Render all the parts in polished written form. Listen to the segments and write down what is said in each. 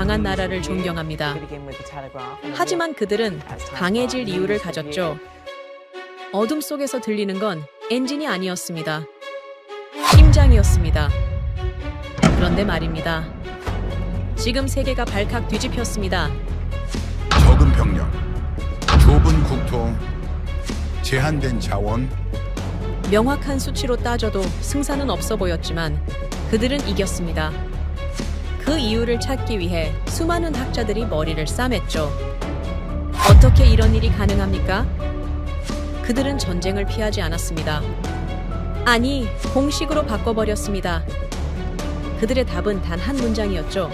강한 나라를 존경합니다. 하지만 그들은 강해질 이유를 가졌죠. 어둠 속에서 들리는 건 엔진이 아니었습니다. 심장이었습니다. 그런데 말입니다. 지금 세계가 발칵 뒤집혔습니다. 적은 병력, 좁은 국토, 제한된 자원. 명확한 수치로 따져도 승산은 없어 보였지만 그들은 이겼습니다. 그 이유를 찾기 위해 수많은 학자들이 머리를 싸맸죠. 어떻게 이런 일이 가능합니까? 그들은 전쟁을 피하지 않았습니다. 아니, 공식으로 바꿔버렸습니다. 그들의 답은 단 한 문장이었죠.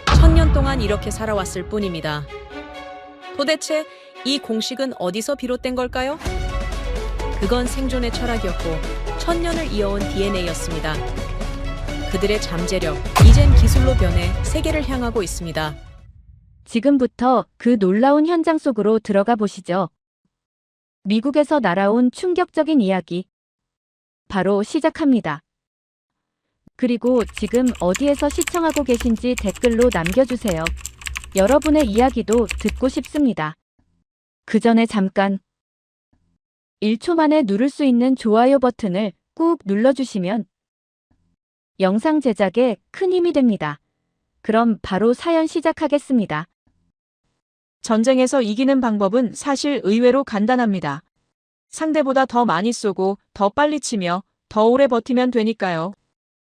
1000년 동안 이렇게 살아왔을 뿐입니다. 도대체 이 공식은 어디서 비롯된 걸까요? 그건 생존의 철학이었고 1000년을 이어온 DNA였습니다. 그들의 잠재력, 이젠 기술로 변해 세계를 향하고 있습니다. 지금부터 그 놀라운 현장 속으로 들어가 보시죠. 미국에서 날아온 충격적인 이야기. 바로 시작합니다. 그리고 지금 어디에서 시청하고 계신지 댓글로 남겨주세요. 여러분의 이야기도 듣고 싶습니다. 그 전에 잠깐 1초 만에 누를 수 있는 좋아요 버튼을 꾹 눌러주시면 영상 제작에 큰 힘이 됩니다. 그럼 바로 사연 시작하겠습니다. 전쟁에서 이기는 방법은 사실 의외로 간단합니다. 상대보다 더 많이 쏘고 더 빨리 치며 더 오래 버티면 되니까요.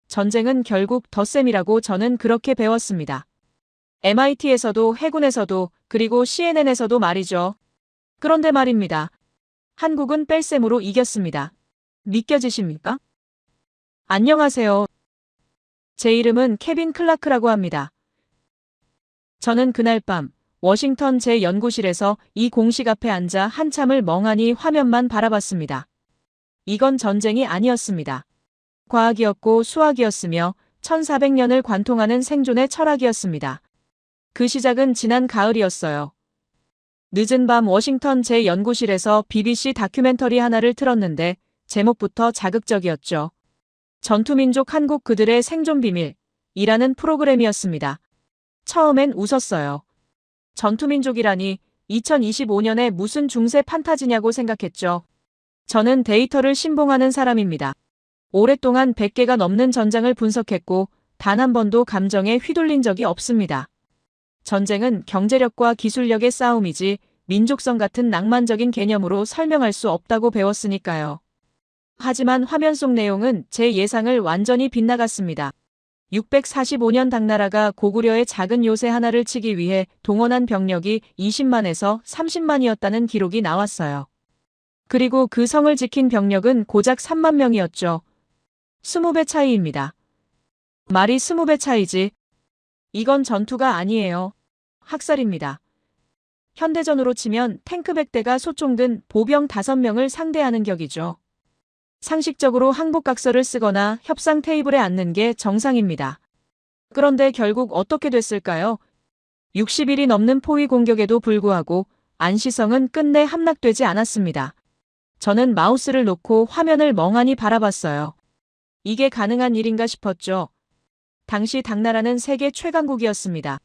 전쟁은 결국 덧셈이라고 저는 그렇게 배웠습니다. MIT에서도 해군에서도 그리고 CNN에서도 말이죠. 그런데 말입니다. 한국은 뺄셈으로 이겼습니다. 믿겨지십니까? 안녕하세요. 제 이름은 케빈 클라크라고 합니다. 저는 그날 밤 워싱턴 제 연구실에서 이 공식 앞에 앉아 한참을 멍하니 화면만 바라봤습니다. 이건 전쟁이 아니었습니다. 과학이었고 수학이었으며 1400년을 관통하는 생존의 철학이었습니다. 그 시작은 지난 가을이었어요. 늦은 밤 워싱턴 제 연구실에서 BBC 다큐멘터리 하나를 틀었는데 제목부터 자극적이었죠. 전투민족 한국 그들의 생존 비밀이라는 프로그램이었습니다. 처음엔 웃었어요. 전투민족이라니 2025년에 무슨 중세 판타지냐고 생각했죠. 저는 데이터를 신봉하는 사람입니다. 오랫동안 100개가 넘는 전장을 분석했고 단 한 번도 감정에 휘둘린 적이 없습니다. 전쟁은 경제력과 기술력의 싸움이지 민족성 같은 낭만적인 개념으로 설명할 수 없다고 배웠으니까요. 하지만 화면 속 내용은 제 예상을 완전히 빗나갔습니다. 645년 당나라가 고구려의 작은 요새 하나를 치기 위해 동원한 병력이 20만에서 30만이었다는 기록이 나왔어요. 그리고 그 성을 지킨 병력은 고작 3만 명이었죠. 20배 차이입니다. 말이 20배 차이지. 이건 전투가 아니에요. 학살입니다. 현대전으로 치면 탱크 100대가 소총든 보병 5명을 상대하는 격이죠. 상식적으로 항복각서를 쓰거나 협상 테이블에 앉는 게 정상입니다. 그런데 결국 어떻게 됐을까요? 60일이 넘는 포위 공격에도 불구하고 안시성은 끝내 함락되지 않았습니다. 저는 마우스를 놓고 화면을 멍하니 바라봤어요. 이게 가능한 일인가 싶었죠. 당시 당나라는 세계 최강국이었습니다.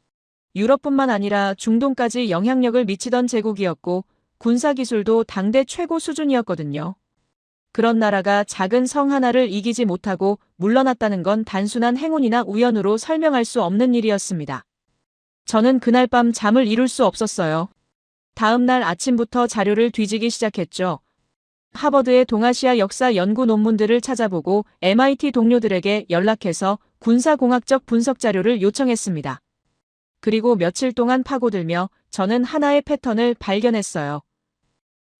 유럽뿐만 아니라 중동까지 영향력을 미치던 제국이었고 군사기술도 당대 최고 수준이었거든요. 그런 나라가 작은 성 하나를 이기지 못하고 물러났다는 건 단순한 행운이나 우연으로 설명할 수 없는 일이었습니다. 저는 그날 밤 잠을 이룰 수 없었어요. 다음 날 아침부터 자료를 뒤지기 시작했죠. 하버드의 동아시아 역사 연구 논문들을 찾아보고 MIT 동료들에게 연락해서 군사공학적 분석 자료를 요청했습니다. 그리고 며칠 동안 파고들며 저는 하나의 패턴을 발견했어요.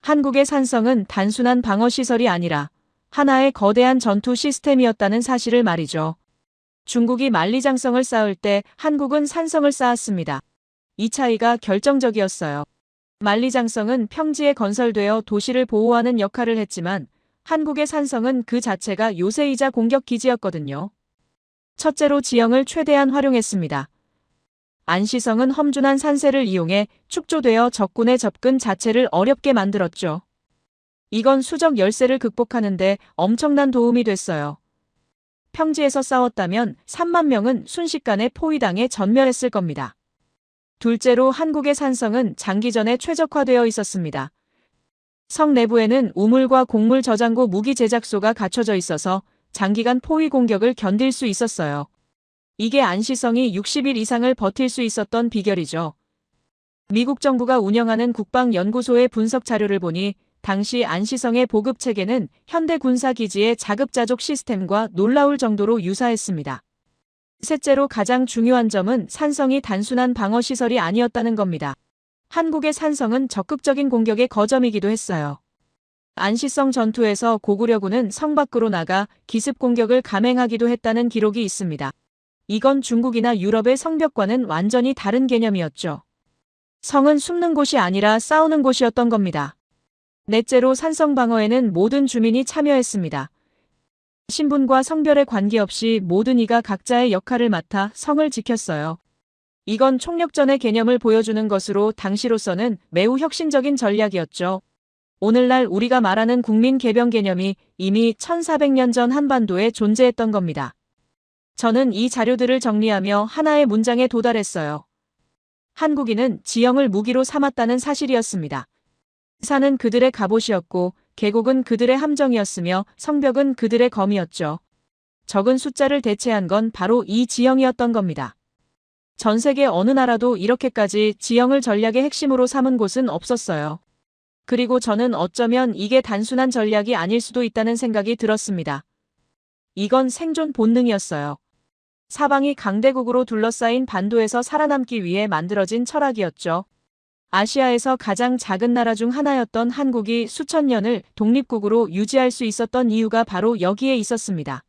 한국의 산성은 단순한 방어시설이 아니라 하나의 거대한 전투 시스템이었다는 사실을 말이죠. 중국이 만리장성을 쌓을 때 한국은 산성을 쌓았습니다. 이 차이가 결정적이었어요. 만리장성은 평지에 건설되어 도시를 보호하는 역할을 했지만 한국의 산성은 그 자체가 요새이자 공격 기지였거든요. 첫째로 지형을 최대한 활용했습니다. 안시성은 험준한 산세를 이용해 축조되어 적군의 접근 자체를 어렵게 만들었죠. 이건 수적 열세를 극복하는데 엄청난 도움이 됐어요. 평지에서 싸웠다면 3만 명은 순식간에 포위당해 전멸했을 겁니다. 둘째로 한국의 산성은 장기전에 최적화되어 있었습니다. 성 내부에는 우물과 곡물 저장고 무기 제작소가 갖춰져 있어서 장기간 포위 공격을 견딜 수 있었어요. 이게 안시성이 60일 이상을 버틸 수 있었던 비결이죠. 미국 정부가 운영하는 국방연구소의 분석 자료를 보니 당시 안시성의 보급 체계는 현대 군사기지의 자급자족 시스템과 놀라울 정도로 유사했습니다. 셋째로 가장 중요한 점은 산성이 단순한 방어시설이 아니었다는 겁니다. 한국의 산성은 적극적인 공격의 거점이기도 했어요. 안시성 전투에서 고구려군은 성 밖으로 나가 기습 공격을 감행하기도 했다는 기록이 있습니다. 이건 중국이나 유럽의 성벽과는 완전히 다른 개념이었죠. 성은 숨는 곳이 아니라 싸우는 곳이었던 겁니다. 넷째로 산성 방어에는 모든 주민이 참여했습니다. 신분과 성별에 관계없이 모든 이가 각자의 역할을 맡아 성을 지켰어요. 이건 총력전의 개념을 보여주는 것으로 당시로서는 매우 혁신적인 전략이었죠. 오늘날 우리가 말하는 국민 개병 개념이 이미 1400년 전 한반도에 존재했던 겁니다. 저는 이 자료들을 정리하며 하나의 문장에 도달했어요. 한국인은 지형을 무기로 삼았다는 사실이었습니다. 산은 그들의 갑옷이었고 계곡은 그들의 함정이었으며 성벽은 그들의 검이었죠. 적은 숫자를 대체한 건 바로 이 지형이었던 겁니다. 전 세계 어느 나라도 이렇게까지 지형을 전략의 핵심으로 삼은 곳은 없었어요. 그리고 저는 어쩌면 이게 단순한 전략이 아닐 수도 있다는 생각이 들었습니다. 이건 생존 본능이었어요. 사방이 강대국으로 둘러싸인 반도에서 살아남기 위해 만들어진 철학이었죠. 아시아에서 가장 작은 나라 중 하나였던 한국이 수천 년을 독립국으로 유지할 수 있었던 이유가 바로 여기에 있었습니다.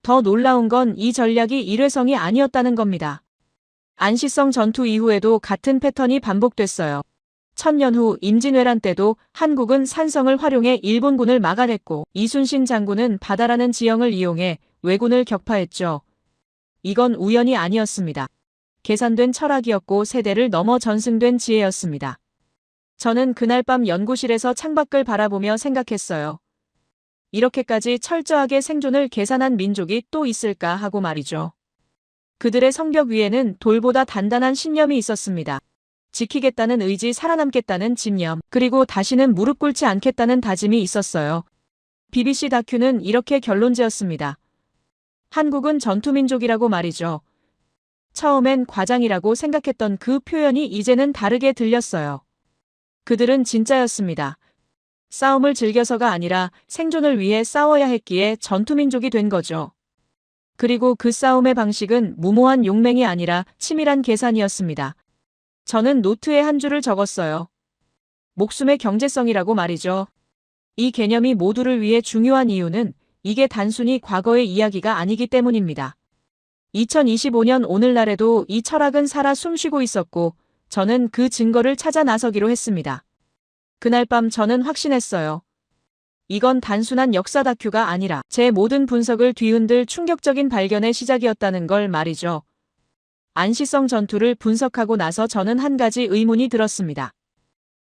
더 놀라운 건 이 전략이 일회성이 아니었다는 겁니다. 안시성 전투 이후에도 같은 패턴이 반복됐어요. 1000년 후 임진왜란 때도 한국은 산성을 활용해 일본군을 막아냈고 이순신 장군은 바다라는 지형을 이용해 왜군을 격파했죠. 이건 우연이 아니었습니다. 계산된 철학이었고 세대를 넘어 전승된 지혜였습니다. 저는 그날 밤 연구실에서 창밖을 바라보며 생각했어요. 이렇게까지 철저하게 생존을 계산한 민족이 또 있을까 하고 말이죠. 그들의 성벽 위에는 돌보다 단단한 신념이 있었습니다. 지키겠다는 의지, 살아남겠다는 집념, 그리고 다시는 무릎 꿇지 않겠다는 다짐이 있었어요. BBC 다큐는 이렇게 결론지었습니다. 한국은 전투민족이라고 말이죠. 처음엔 과장이라고 생각했던 그 표현이 이제는 다르게 들렸어요. 그들은 진짜였습니다. 싸움을 즐겨서가 아니라 생존을 위해 싸워야 했기에 전투민족이 된 거죠. 그리고 그 싸움의 방식은 무모한 용맹이 아니라 치밀한 계산이었습니다. 저는 노트에 한 줄을 적었어요. 목숨의 경제성이라고 말이죠. 이 개념이 모두를 위해 중요한 이유는 이게 단순히 과거의 이야기가 아니기 때문입니다. 2025년 오늘날에도 이 철학은 살아 숨쉬고 있었고 저는 그 증거를 찾아 나서기로 했습니다. 그날 밤 저는 확신했어요. 이건 단순한 역사 다큐가 아니라 제 모든 분석을 뒤흔들 충격적인 발견의 시작이었다는 걸 말이죠. 안시성 전투를 분석하고 나서 저는 한 가지 의문이 들었습니다.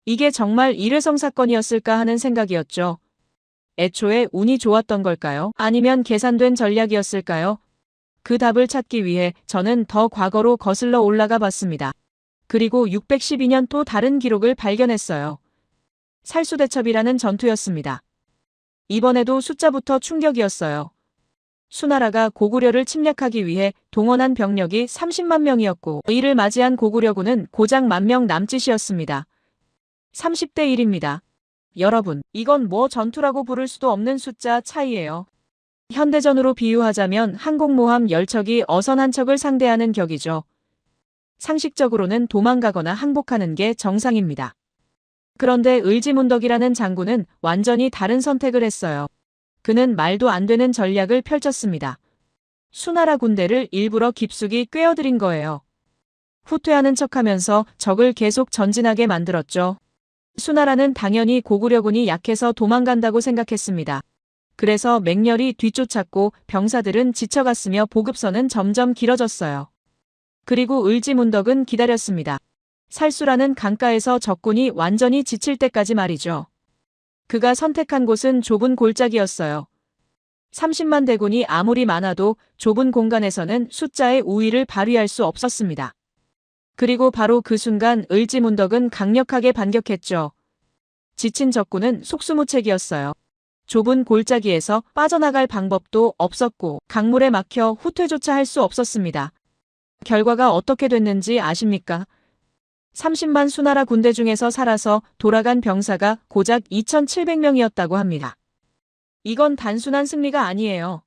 이게 정말 일회성 사건이었을까 하는 생각이었죠. 애초에 운이 좋았던 걸까요? 아니면 계산된 전략이었을까요? 그 답을 찾기 위해 저는 더 과거로 거슬러 올라가 봤습니다. 그리고 612년 또 다른 기록을 발견했어요. 살수대첩이라는 전투였습니다. 이번에도 숫자부터 충격이었어요. 수나라가 고구려를 침략하기 위해 동원한 병력이 30만 명이었고 이를 맞이한 고구려군은 고작 10,000명 남짓이었습니다. 30대 1입니다. 여러분, 이건 뭐 전투라고 부를 수도 없는 숫자 차이예요. 현대전으로 비유하자면 항공모함 10척이 어선 한 척을 상대하는 격이죠. 상식적으로는 도망가거나 항복하는 게 정상입니다. 그런데 을지문덕이라는 장군은 완전히 다른 선택을 했어요. 그는 말도 안 되는 전략을 펼쳤습니다. 수나라 군대를 일부러 깊숙이 꿰어들인 거예요. 후퇴하는 척하면서 적을 계속 전진하게 만들었죠. 수나라는 당연히 고구려군이 약해서 도망간다고 생각했습니다. 그래서 맹렬히 뒤쫓았고 병사들은 지쳐갔으며 보급선은 점점 길어졌어요. 그리고 을지문덕은 기다렸습니다. 살수라는 강가에서 적군이 완전히 지칠 때까지 말이죠. 그가 선택한 곳은 좁은 골짜기였어요. 30만 대군이 아무리 많아도 좁은 공간에서는 숫자의 우위를 발휘할 수 없었습니다. 그리고 바로 그 순간 을지문덕은 강력하게 반격했죠. 지친 적군은 속수무책이었어요. 좁은 골짜기에서 빠져나갈 방법도 없었고 강물에 막혀 후퇴조차 할 수 없었습니다. 결과가 어떻게 됐는지 아십니까? 30만 수나라 군대 중에서 살아서 돌아간 병사가 고작 2,700명이었다고 합니다. 이건 단순한 승리가 아니에요.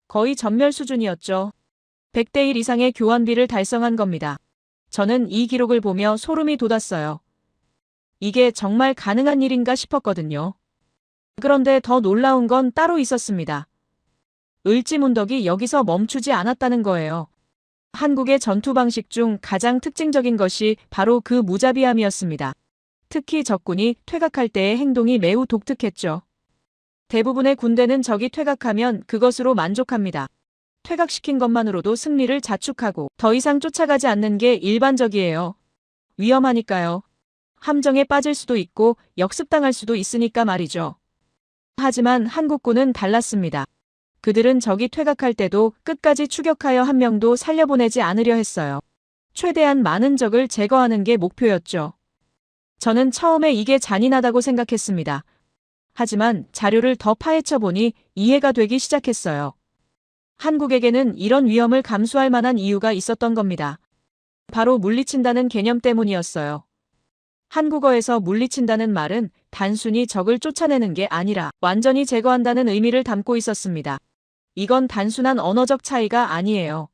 거의 전멸 수준이었죠. 100대 1 이상의 교환비를 달성한 겁니다. 저는 이 기록을 보며 소름이 돋았어요. 이게 정말 가능한 일인가 싶었거든요. 그런데 더 놀라운 건 따로 있었습니다. 을지문덕이 여기서 멈추지 않았다는 거예요. 한국의 전투 방식 중 가장 특징적인 것이 바로 그 무자비함이었습니다. 특히 적군이 퇴각할 때의 행동이 매우 독특했죠. 대부분의 군대는 적이 퇴각하면 그것으로 만족합니다. 퇴각시킨 것만으로도 승리를 자축하고 더 이상 쫓아가지 않는 게 일반적이에요. 위험하니까요. 함정에 빠질 수도 있고 역습당할 수도 있으니까 말이죠. 하지만 한국군은 달랐습니다. 그들은 적이 퇴각할 때도 끝까지 추격하여 한 명도 살려보내지 않으려 했어요. 최대한 많은 적을 제거하는 게 목표였죠. 저는 처음에 이게 잔인하다고 생각했습니다. 하지만 자료를 더 파헤쳐 보니 이해가 되기 시작했어요. 한국에게는 이런 위험을 감수할 만한 이유가 있었던 겁니다. 바로 물리친다는 개념 때문이었어요. 한국어에서 물리친다는 말은 단순히 적을 쫓아내는 게 아니라 완전히 제거한다는 의미를 담고 있었습니다. 이건 단순한 언어적 차이가 아니에요.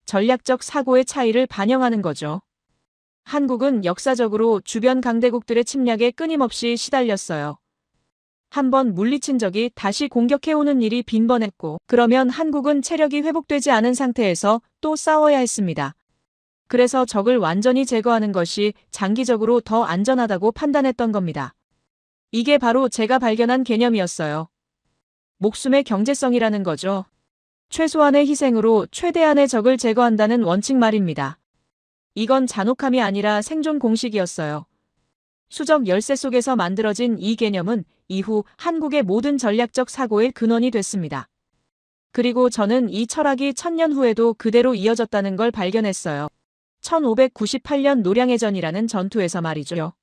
전략적 사고의 차이를 반영하는 거죠. 한국은 역사적으로 주변 강대국들의 침략에 끊임없이 시달렸어요. 한번 물리친 적이 다시 공격해오는 일이 빈번했고, 그러면 한국은 체력이 회복되지 않은 상태에서 또 싸워야 했습니다. 그래서 적을 완전히 제거하는 것이 장기적으로 더 안전하다고 판단했던 겁니다. 이게 바로 제가 발견한 개념이었어요. 목숨의 경제성이라는 거죠. 최소한의 희생으로 최대한의 적을 제거한다는 원칙 말입니다. 이건 잔혹함이 아니라 생존 공식이었어요. 수적 열세 속에서 만들어진 이 개념은 이후 한국의 모든 전략적 사고의 근원이 됐습니다. 그리고 저는 이 철학이 1000년 후에도 그대로 이어졌다는 걸 발견했어요. 1598년 노량해전이라는 전투에서 말이죠.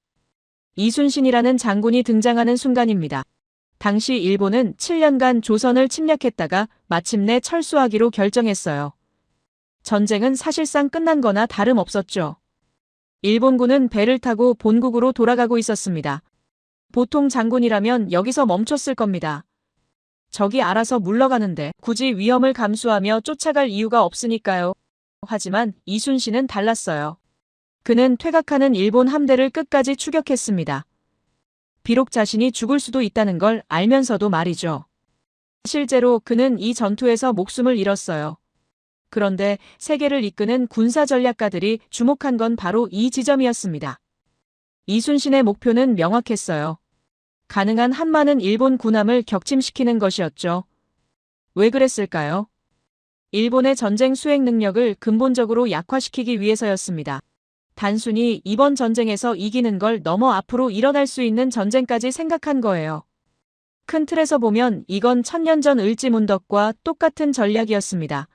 이순신이라는 장군이 등장하는 순간입니다. 당시 일본은 7년간 조선을 침략했다가 마침내 철수하기로 결정했어요. 전쟁은 사실상 끝난 거나 다름없었죠. 일본군은 배를 타고 본국으로 돌아가고 있었습니다. 보통 장군이라면 여기서 멈췄을 겁니다. 적이 알아서 물러가는데 굳이 위험을 감수하며 쫓아갈 이유가 없으니까요. 하지만 이순신은 달랐어요. 그는 퇴각하는 일본 함대를 끝까지 추격했습니다. 비록 자신이 죽을 수도 있다는 걸 알면서도 말이죠. 실제로 그는 이 전투에서 목숨을 잃었어요. 그런데 세계를 이끄는 군사 전략가들이 주목한 건 바로 이 지점이었습니다. 이순신의 목표는 명확했어요. 가능한 한 많은 일본 군함을 격침시키는 것이었죠. 왜 그랬을까요? 일본의 전쟁 수행 능력을 근본적으로 약화시키기 위해서였습니다. 단순히 이번 전쟁에서 이기는 걸 넘어 앞으로 일어날 수 있는 전쟁까지 생각한 거예요. 큰 틀에서 보면 이건 1000년 전 을지문덕과 똑같은 전략이었습니다.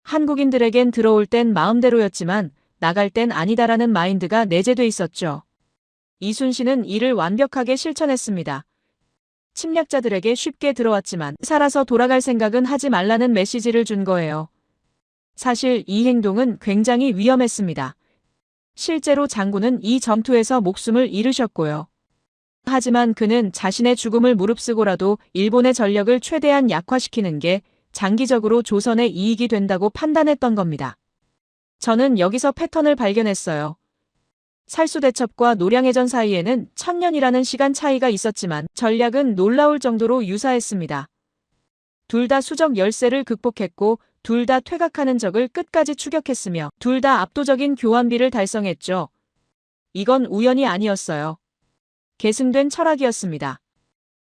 한국인들에겐 들어올 땐 마음대로였지만 나갈 땐 아니다라는 마인드가 내재돼 있었죠. 이순신은 이를 완벽하게 실천했습니다. 침략자들에게 쉽게 들어왔지만 살아서 돌아갈 생각은 하지 말라는 메시지를 준 거예요. 사실 이 행동은 굉장히 위험했습니다. 실제로 장군은 이 전투에서 목숨을 잃으셨고요. 하지만 그는 자신의 죽음을 무릅쓰고라도 일본의 전력을 최대한 약화시키는 게 장기적으로 조선의 이익이 된다고 판단했던 겁니다. 저는 여기서 패턴을 발견했어요. 살수대첩과 노량해전 사이에는 1000년이라는 시간 차이가 있었지만 전략은 놀라울 정도로 유사했습니다. 둘 다 수적 열세를 극복했고 둘 다 퇴각하는 적을 끝까지 추격했으며 둘 다 압도적인 교환비를 달성했죠. 이건 우연이 아니었어요. 계승된 철학이었습니다.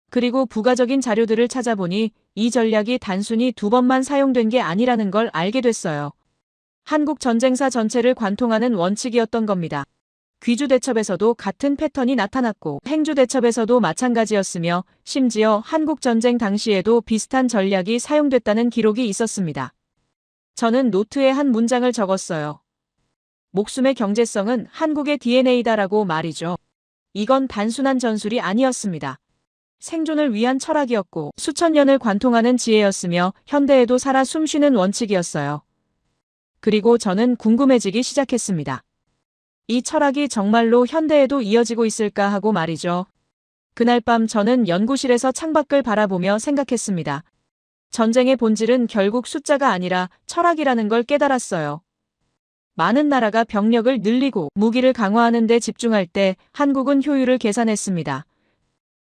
그리고 부가적인 자료들을 찾아보니 이 전략이 단순히 2번만 사용된 게 아니라는 걸 알게 됐어요. 한국 전쟁사 전체를 관통하는 원칙이었던 겁니다. 귀주 대첩에서도 같은 패턴이 나타났고 행주 대첩에서도 마찬가지였으며 심지어 한국전쟁 당시에도 비슷한 전략이 사용됐다는 기록이 있었습니다. 저는 노트에 한 문장을 적었어요. 목숨의 경제성은 한국의 DNA다라고 말이죠. 이건 단순한 전술이 아니었습니다. 생존을 위한 철학이었고 수천 년을 관통하는 지혜였으며 현대에도 살아 숨쉬는 원칙이었어요. 그리고 저는 궁금해지기 시작했습니다. 이 철학이 정말로 현대에도 이어지고 있을까 하고 말이죠. 그날 밤 저는 연구실에서 창밖을 바라보며 생각했습니다. 전쟁의 본질은 결국 숫자가 아니라 철학이라는 걸 깨달았어요. 많은 나라가 병력을 늘리고 무기를 강화하는 데 집중할 때 한국은 효율을 계산했습니다.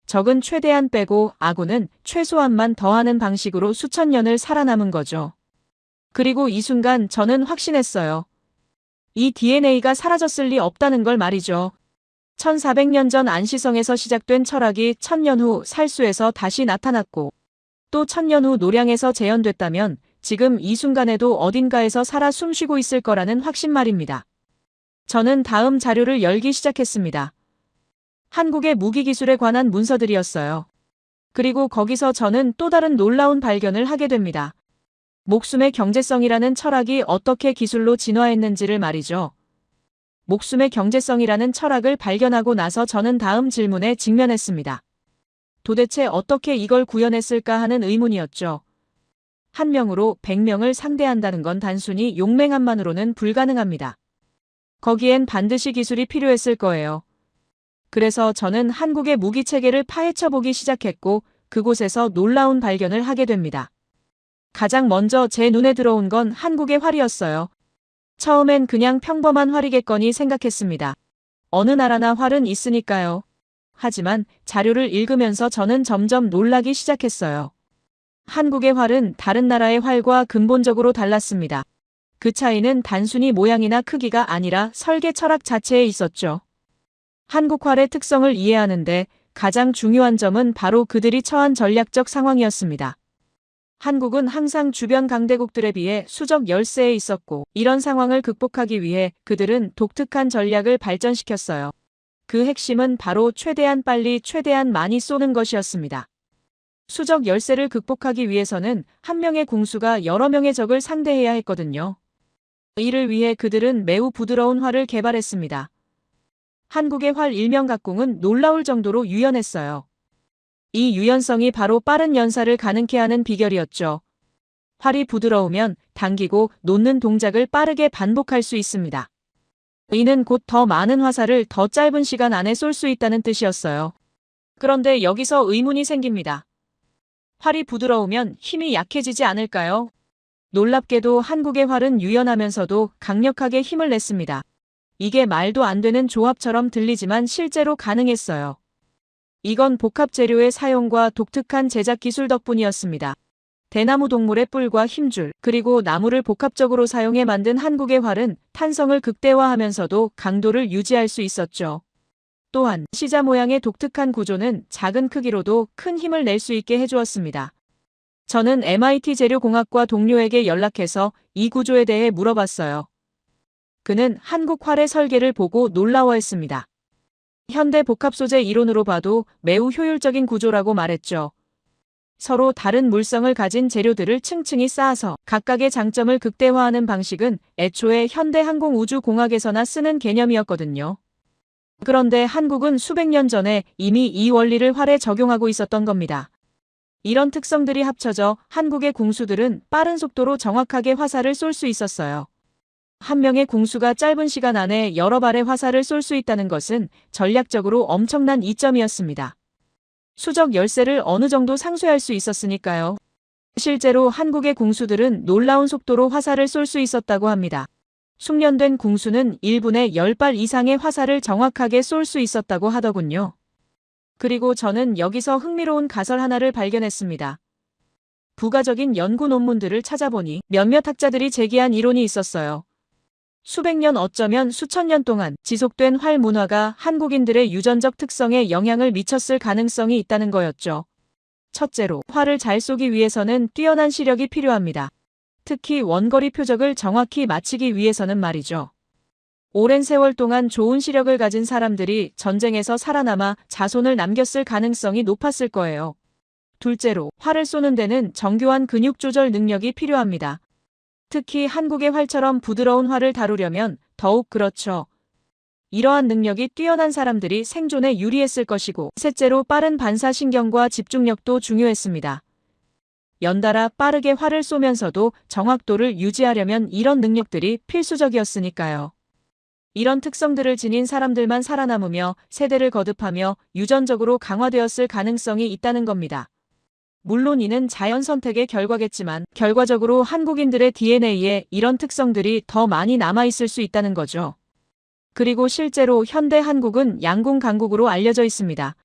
적은 최대한 빼고 아군은 최소한만 더하는 방식으로 수천 년을 살아남은 거죠. 그리고 이 순간 저는 확신했어요. 이 DNA가 사라졌을 리 없다는 걸 말이죠. 1400년 전 안시성에서 시작된 철학이 1000년 후 살수에서 다시 나타났고 또 1000년 후 노량에서 재현됐다면 지금 이 순간에도 어딘가에서 살아 숨쉬고 있을 거라는 확신 말입니다. 저는 다음 자료를 열기 시작했습니다. 한국의 무기기술에 관한 문서들이었어요. 그리고 거기서 저는 또 다른 놀라운 발견을 하게 됩니다. 목숨의 경제성이라는 철학이 어떻게 기술로 진화했는지를 말이죠. 목숨의 경제성이라는 철학을 발견하고 나서 저는 다음 질문에 직면했습니다. 도대체 어떻게 이걸 구현했을까 하는 의문이었죠. 한 명으로 100명을 상대한다는 건 단순히 용맹함만으로는 불가능합니다. 거기엔 반드시 기술이 필요했을 거예요. 그래서 저는 한국의 무기 체계를 파헤쳐보기 시작했고 그곳에서 놀라운 발견을 하게 됩니다. 가장 먼저 제 눈에 들어온 건 한국의 활이었어요. 처음엔 그냥 평범한 활이겠거니 생각했습니다. 어느 나라나 활은 있으니까요. 하지만 자료를 읽으면서 저는 점점 놀라기 시작했어요. 한국의 활은 다른 나라의 활과 근본적으로 달랐습니다. 그 차이는 단순히 모양이나 크기가 아니라 설계 철학 자체에 있었죠. 한국 활의 특성을 이해하는데 가장 중요한 점은 바로 그들이 처한 전략적 상황이었습니다. 한국은 항상 주변 강대국들에 비해 수적 열세에 있었고 이런 상황을 극복하기 위해 그들은 독특한 전략을 발전시켰어요. 그 핵심은 바로 최대한 빨리 최대한 많이 쏘는 것이었습니다. 수적 열세를 극복하기 위해서는 한 명의 궁수가 여러 명의 적을 상대해야 했거든요. 이를 위해 그들은 매우 부드러운 활을 개발했습니다. 한국의 활 일명각공은 놀라울 정도로 유연했어요. 이 유연성이 바로 빠른 연사를 가능케 하는 비결이었죠. 활이 부드러우면 당기고 놓는 동작을 빠르게 반복할 수 있습니다. 이는 곧 더 많은 화살을 더 짧은 시간 안에 쏠 수 있다는 뜻이었어요. 그런데 여기서 의문이 생깁니다. 활이 부드러우면 힘이 약해지지 않을까요? 놀랍게도 한국의 활은 유연하면서도 강력하게 힘을 냈습니다. 이게 말도 안 되는 조합처럼 들리지만 실제로 가능했어요. 이건 복합 재료의 사용과 독특한 제작 기술 덕분이었습니다. 대나무 동물의 뿔과 힘줄, 그리고 나무를 복합적으로 사용해 만든 한국의 활은 탄성을 극대화하면서도 강도를 유지할 수 있었죠. 또한 시자 모양의 독특한 구조는 작은 크기로도 큰 힘을 낼 수 있게 해주었습니다. 저는 MIT 재료공학과 동료에게 연락해서 이 구조에 대해 물어봤어요. 그는 한국 활의 설계를 보고 놀라워했습니다. 현대 복합소재 이론으로 봐도 매우 효율적인 구조라고 말했죠. 서로 다른 물성을 가진 재료들을 층층이 쌓아서 각각의 장점을 극대화하는 방식은 애초에 현대 항공우주공학에서나 쓰는 개념이었거든요. 그런데 한국은 수백 년 전에 이미 이 원리를 활에 적용하고 있었던 겁니다. 이런 특성들이 합쳐져 한국의 궁수들은 빠른 속도로 정확하게 화살을 쏠 수 있었어요. 한 명의 궁수가 짧은 시간 안에 여러 발의 화살을 쏠 수 있다는 것은 전략적으로 엄청난 이점이었습니다. 수적 열세를 어느 정도 상쇄할 수 있었으니까요. 실제로 한국의 궁수들은 놀라운 속도로 화살을 쏠 수 있었다고 합니다. 숙련된 궁수는 1분에 10발 이상의 화살을 정확하게 쏠 수 있었다고 하더군요. 그리고 저는 여기서 흥미로운 가설 하나를 발견했습니다. 부가적인 연구 논문들을 찾아보니 몇몇 학자들이 제기한 이론이 있었어요. 수백 년 어쩌면 수천 년 동안 지속된 활 문화가 한국인들의 유전적 특성에 영향을 미쳤을 가능성이 있다는 거였죠. 첫째로, 활을 잘 쏘기 위해서는 뛰어난 시력이 필요합니다. 특히 원거리 표적을 정확히 맞히기 위해서는 말이죠. 오랜 세월 동안 좋은 시력을 가진 사람들이 전쟁에서 살아남아 자손을 남겼을 가능성이 높았을 거예요. 둘째로, 활을 쏘는 데는 정교한 근육 조절 능력이 필요합니다. 특히 한국의 활처럼 부드러운 활을 다루려면 더욱 그렇죠. 이러한 능력이 뛰어난 사람들이 생존에 유리했을 것이고, 셋째로 빠른 반사신경과 집중력도 중요했습니다. 연달아 빠르게 활을 쏘면서도 정확도를 유지하려면 이런 능력들이 필수적이었으니까요. 이런 특성들을 지닌 사람들만 살아남으며 세대를 거듭하며 유전적으로 강화되었을 가능성이 있다는 겁니다. 물론 이는 자연 선택의 결과겠지만 결과적으로 한국인들의 DNA에 이런 특성들이 더 많이 남아있을 수 있다는 거죠. 그리고 실제로 현대 한국은 양궁 강국으로 알려져 있습니다.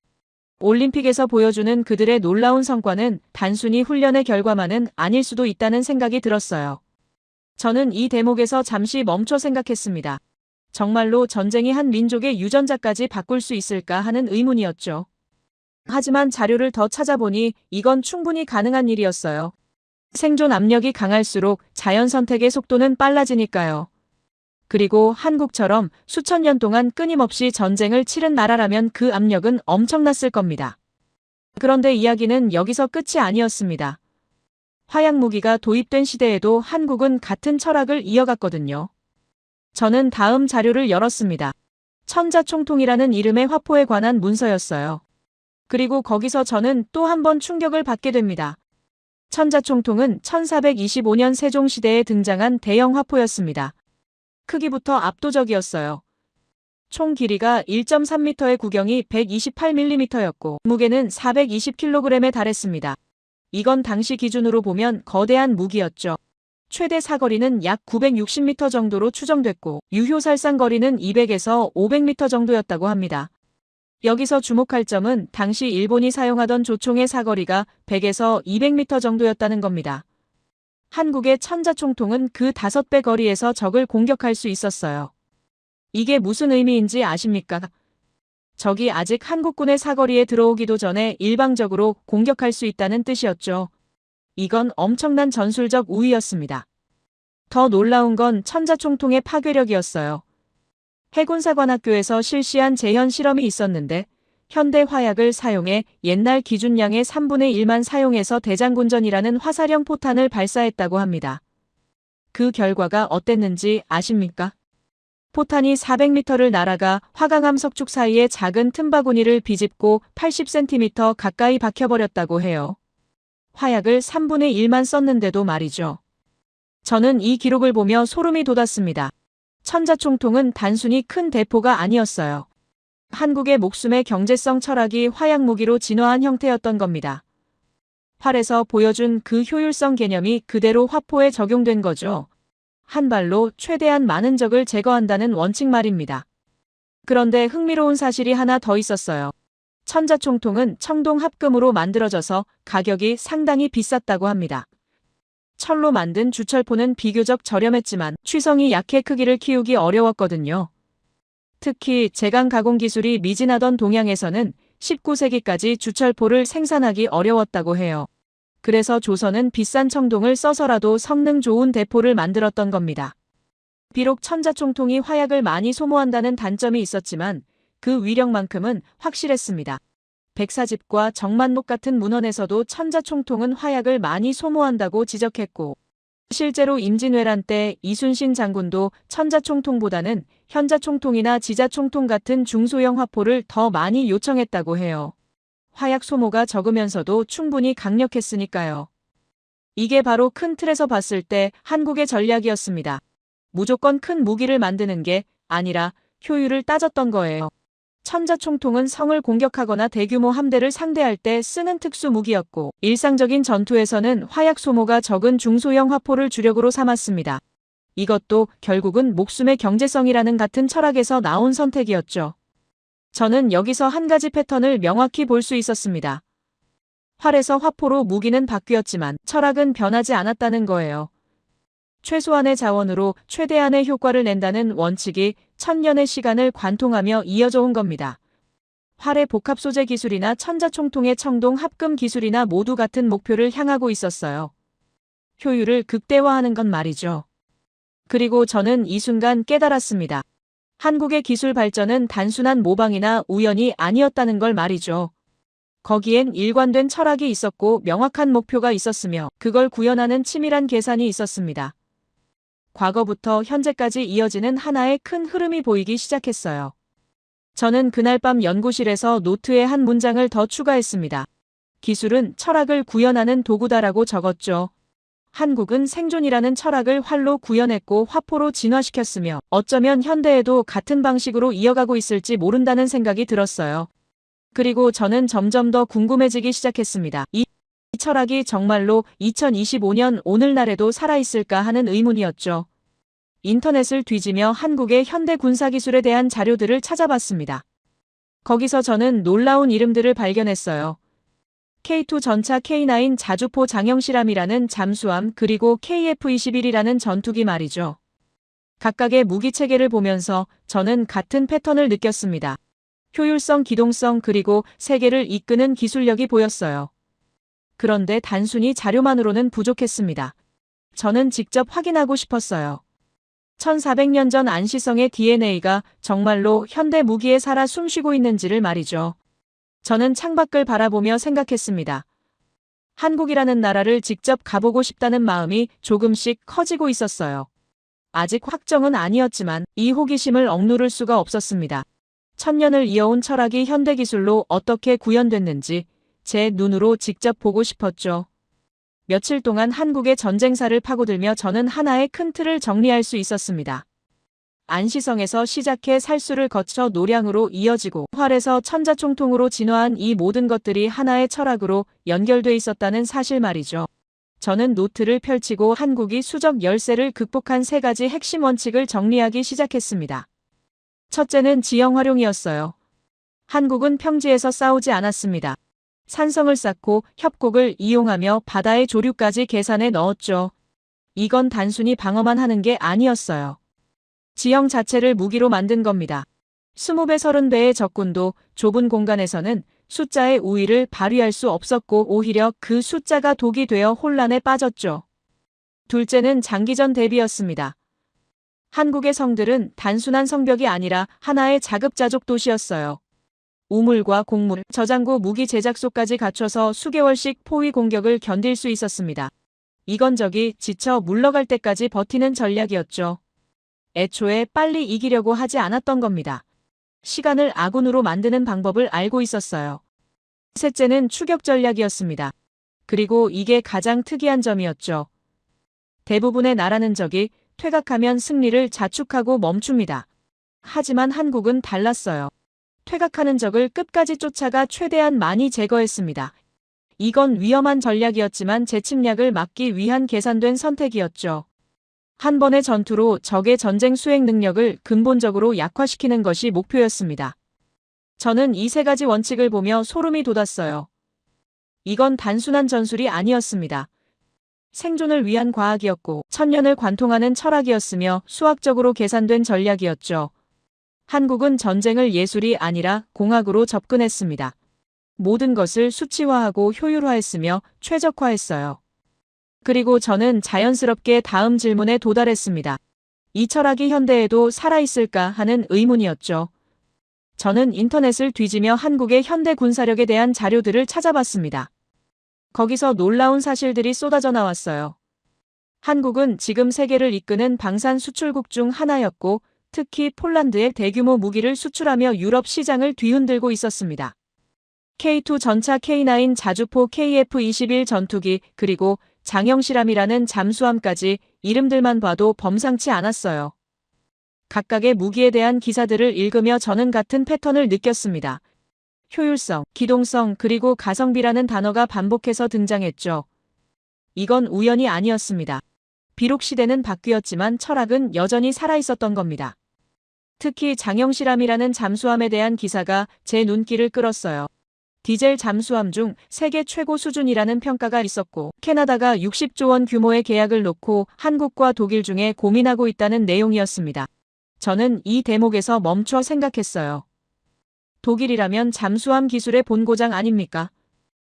올림픽에서 보여주는 그들의 놀라운 성과는 단순히 훈련의 결과만은 아닐 수도 있다는 생각이 들었어요. 저는 이 대목에서 잠시 멈춰 생각했습니다. 정말로 전쟁이 한 민족의 유전자까지 바꿀 수 있을까 하는 의문이었죠. 하지만 자료를 더 찾아보니 이건 충분히 가능한 일이었어요. 생존 압력이 강할수록 자연 선택의 속도는 빨라지니까요. 그리고 한국처럼 수천 년 동안 끊임없이 전쟁을 치른 나라라면 그 압력은 엄청났을 겁니다. 그런데 이야기는 여기서 끝이 아니었습니다. 화약 무기가 도입된 시대에도 한국은 같은 철학을 이어갔거든요. 저는 다음 자료를 열었습니다. 천자총통이라는 이름의 화포에 관한 문서였어요. 그리고 거기서 저는 또 한 번 충격을 받게 됩니다. 천자총통은 1425년 세종시대에 등장한 대형 화포였습니다. 크기부터 압도적이었어요. 총 길이가 1.3m의 구경이 128mm였고 무게는 420kg에 달했습니다. 이건 당시 기준으로 보면 거대한 무기였죠. 최대 사거리는 약 960m 정도로 추정됐고 유효 살상 거리는 200에서 500m 정도였다고 합니다. 여기서 주목할 점은 당시 일본이 사용하던 조총의 사거리가 100에서 200m 정도였다는 겁니다. 한국의 천자총통은 그 5배 거리에서 적을 공격할 수 있었어요. 이게 무슨 의미인지 아십니까? 적이 아직 한국군의 사거리에 들어오기도 전에 일방적으로 공격할 수 있다는 뜻이었죠. 이건 엄청난 전술적 우위였습니다. 더 놀라운 건 천자총통의 파괴력이었어요. 해군사관학교에서 실시한 재현 실험이 있었는데 현대 화약을 사용해 옛날 기준량의 3분의 1만 사용해서 대장군전이라는 화살형 포탄을 발사했다고 합니다. 그 결과가 어땠는지 아십니까? 포탄이 400m를 날아가 화강암 석축 사이에 작은 틈바구니를 비집고 80cm 가까이 박혀버렸다고 해요. 화약을 3분의 1만 썼는데도 말이죠. 저는 이 기록을 보며 소름이 돋았습니다. 천자총통은 단순히 큰 대포가 아니었어요. 한국의 목숨의 경제성 철학이 화약 무기로 진화한 형태였던 겁니다. 활에서 보여준 그 효율성 개념이 그대로 화포에 적용된 거죠. 한 발로 최대한 많은 적을 제거한다는 원칙 말입니다. 그런데 흥미로운 사실이 하나 더 있었어요. 천자총통은 청동 합금으로 만들어져서 가격이 상당히 비쌌다고 합니다. 철로 만든 주철포는 비교적 저렴했지만 취성이 약해 크기를 키우기 어려웠거든요. 특히 제강 가공 기술이 미진하던 동양에서는 19세기까지 주철포를 생산하기 어려웠다고 해요. 그래서 조선은 비싼 청동을 써서라도 성능 좋은 대포를 만들었던 겁니다. 비록 천자총통이 화약을 많이 소모한다는 단점이 있었지만 그 위력만큼은 확실했습니다. 백사집과 정만록 같은 문헌에서도 천자총통은 화약을 많이 소모한다고 지적했고 실제로 임진왜란 때 이순신 장군도 천자총통보다는 현자총통이나 지자총통 같은 중소형 화포를 더 많이 요청했다고 해요. 화약 소모가 적으면서도 충분히 강력했으니까요. 이게 바로 큰 틀에서 봤을 때 한국의 전략이었습니다. 무조건 큰 무기를 만드는 게 아니라 효율을 따졌던 거예요. 천자총통은 성을 공격하거나 대규모 함대를 상대할 때 쓰는 특수 무기였고 일상적인 전투에서는 화약 소모가 적은 중소형 화포를 주력으로 삼았습니다. 이것도 결국은 목숨의 경제성이라는 같은 철학에서 나온 선택이었죠. 저는 여기서 한 가지 패턴을 명확히 볼 수 있었습니다. 활에서 화포로 무기는 바뀌었지만 철학은 변하지 않았다는 거예요. 최소한의 자원으로 최대한의 효과를 낸다는 원칙이 천년의 시간을 관통하며 이어져 온 겁니다. 활의 복합 소재 기술이나 천자총통의 청동 합금 기술이나 모두 같은 목표를 향하고 있었어요. 효율을 극대화하는 건 말이죠. 그리고 저는 이 순간 깨달았습니다. 한국의 기술 발전은 단순한 모방이나 우연이 아니었다는 걸 말이죠. 거기엔 일관된 철학이 있었고 명확한 목표가 있었으며 그걸 구현하는 치밀한 계산이 있었습니다. 과거부터 현재까지 이어지는 하나의 큰 흐름이 보이기 시작했어요. 저는 그날 밤 연구실에서 노트에 한 문장을 더 추가했습니다. 기술은 철학을 구현하는 도구다라고 적었죠. 한국은 생존이라는 철학을 활로 구현했고 화포로 진화시켰으며 어쩌면 현대에도 같은 방식으로 이어가고 있을지 모른다는 생각이 들었어요. 그리고 저는 점점 더 궁금해지기 시작했습니다. 이 철학이 정말로 2025년 오늘날에도 살아있을까 하는 의문이었죠. 인터넷을 뒤지며 한국의 현대 군사기술에 대한 자료들을 찾아봤습니다. 거기서 저는 놀라운 이름들을 발견했어요. K2 전차 K9 자주포 장영실함이라는 잠수함 그리고 KF-21이라는 전투기 말이죠. 각각의 무기 체계를 보면서 저는 같은 패턴을 느꼈습니다. 효율성, 기동성 그리고 세계를 이끄는 기술력이 보였어요. 그런데 단순히 자료만으로는 부족했습니다. 저는 직접 확인하고 싶었어요. 1400년 전 안시성의 DNA가 정말로 현대 무기에 살아 숨쉬고 있는지를 말이죠. 저는 창밖을 바라보며 생각했습니다. 한국이라는 나라를 직접 가보고 싶다는 마음이 조금씩 커지고 있었어요. 아직 확정은 아니었지만 이 호기심을 억누를 수가 없었습니다. 천년을 이어온 철학이 현대기술로 어떻게 구현됐는지 제 눈으로 직접 보고 싶었죠. 며칠 동안 한국의 전쟁사를 파고들며 저는 하나의 큰 틀을 정리할 수 있었습니다. 안시성에서 시작해 살수를 거쳐 노량으로 이어지고 활에서 천자총통으로 진화한 이 모든 것들이 하나의 철학으로 연결돼 있었다는 사실 말이죠. 저는 노트를 펼치고 한국이 수적 열세를 극복한 3가지 핵심 원칙을 정리하기 시작했습니다. 첫째는 지형 활용이었어요. 한국은 평지에서 싸우지 않았습니다. 산성을 쌓고 협곡을 이용하며 바다의 조류까지 계산에 넣었죠. 이건 단순히 방어만 하는 게 아니었어요. 지형 자체를 무기로 만든 겁니다. 20배, 30배의 적군도 좁은 공간에서는 숫자의 우위를 발휘할 수 없었고 오히려 그 숫자가 독이 되어 혼란에 빠졌죠. 둘째는 장기전 대비였습니다. 한국의 성들은 단순한 성벽이 아니라 하나의 자급자족 도시였어요. 우물과 곡물, 저장고 무기 제작소까지 갖춰서 수개월씩 포위 공격을 견딜 수 있었습니다. 이건 적이 지쳐 물러갈 때까지 버티는 전략이었죠. 애초에 빨리 이기려고 하지 않았던 겁니다. 시간을 아군으로 만드는 방법을 알고 있었어요. 셋째는 추격 전략이었습니다. 그리고 이게 가장 특이한 점이었죠. 대부분의 나라는 적이 퇴각하면 승리를 자축하고 멈춥니다. 하지만 한국은 달랐어요. 퇴각하는 적을 끝까지 쫓아가 최대한 많이 제거했습니다. 이건 위험한 전략이었지만 제 침략을 막기 위한 계산된 선택이었죠. 한 번의 전투로 적의 전쟁 수행 능력을 근본적으로 약화시키는 것이 목표였습니다. 저는 이 3가지 원칙을 보며 소름이 돋았어요. 이건 단순한 전술이 아니었습니다. 생존을 위한 과학이었고 천년을 관통하는 철학이었으며 수학적으로 계산된 전략이었죠. 한국은 전쟁을 예술이 아니라 공학으로 접근했습니다. 모든 것을 수치화하고 효율화했으며 최적화했어요. 그리고 저는 자연스럽게 다음 질문에 도달했습니다. 이 철학이 현대에도 살아있을까 하는 의문이었죠. 저는 인터넷을 뒤지며 한국의 현대 군사력에 대한 자료들을 찾아봤습니다. 거기서 놀라운 사실들이 쏟아져 나왔어요. 한국은 지금 세계를 이끄는 방산 수출국 중 하나였고 특히 폴란드에 대규모 무기를 수출하며 유럽 시장을 뒤흔들고 있었습니다. K2 전차 K9 자주포 KF-21 전투기 그리고 장영실함이라는 잠수함까지 이름들만 봐도 범상치 않았어요. 각각의 무기에 대한 기사들을 읽으며 저는 같은 패턴을 느꼈습니다. 효율성, 기동성 그리고 가성비라는 단어가 반복해서 등장했죠. 이건 우연이 아니었습니다. 비록 시대는 바뀌었지만 철학은 여전히 살아있었던 겁니다. 특히 장영실함이라는 잠수함에 대한 기사가 제 눈길을 끌었어요. 디젤 잠수함 중 세계 최고 수준이라는 평가가 있었고 캐나다가 60조 원 규모의 계약을 놓고 한국과 독일 중에 고민하고 있다는 내용이었습니다. 저는 이 대목에서 멈춰 생각했어요. 독일이라면 잠수함 기술의 본고장 아닙니까?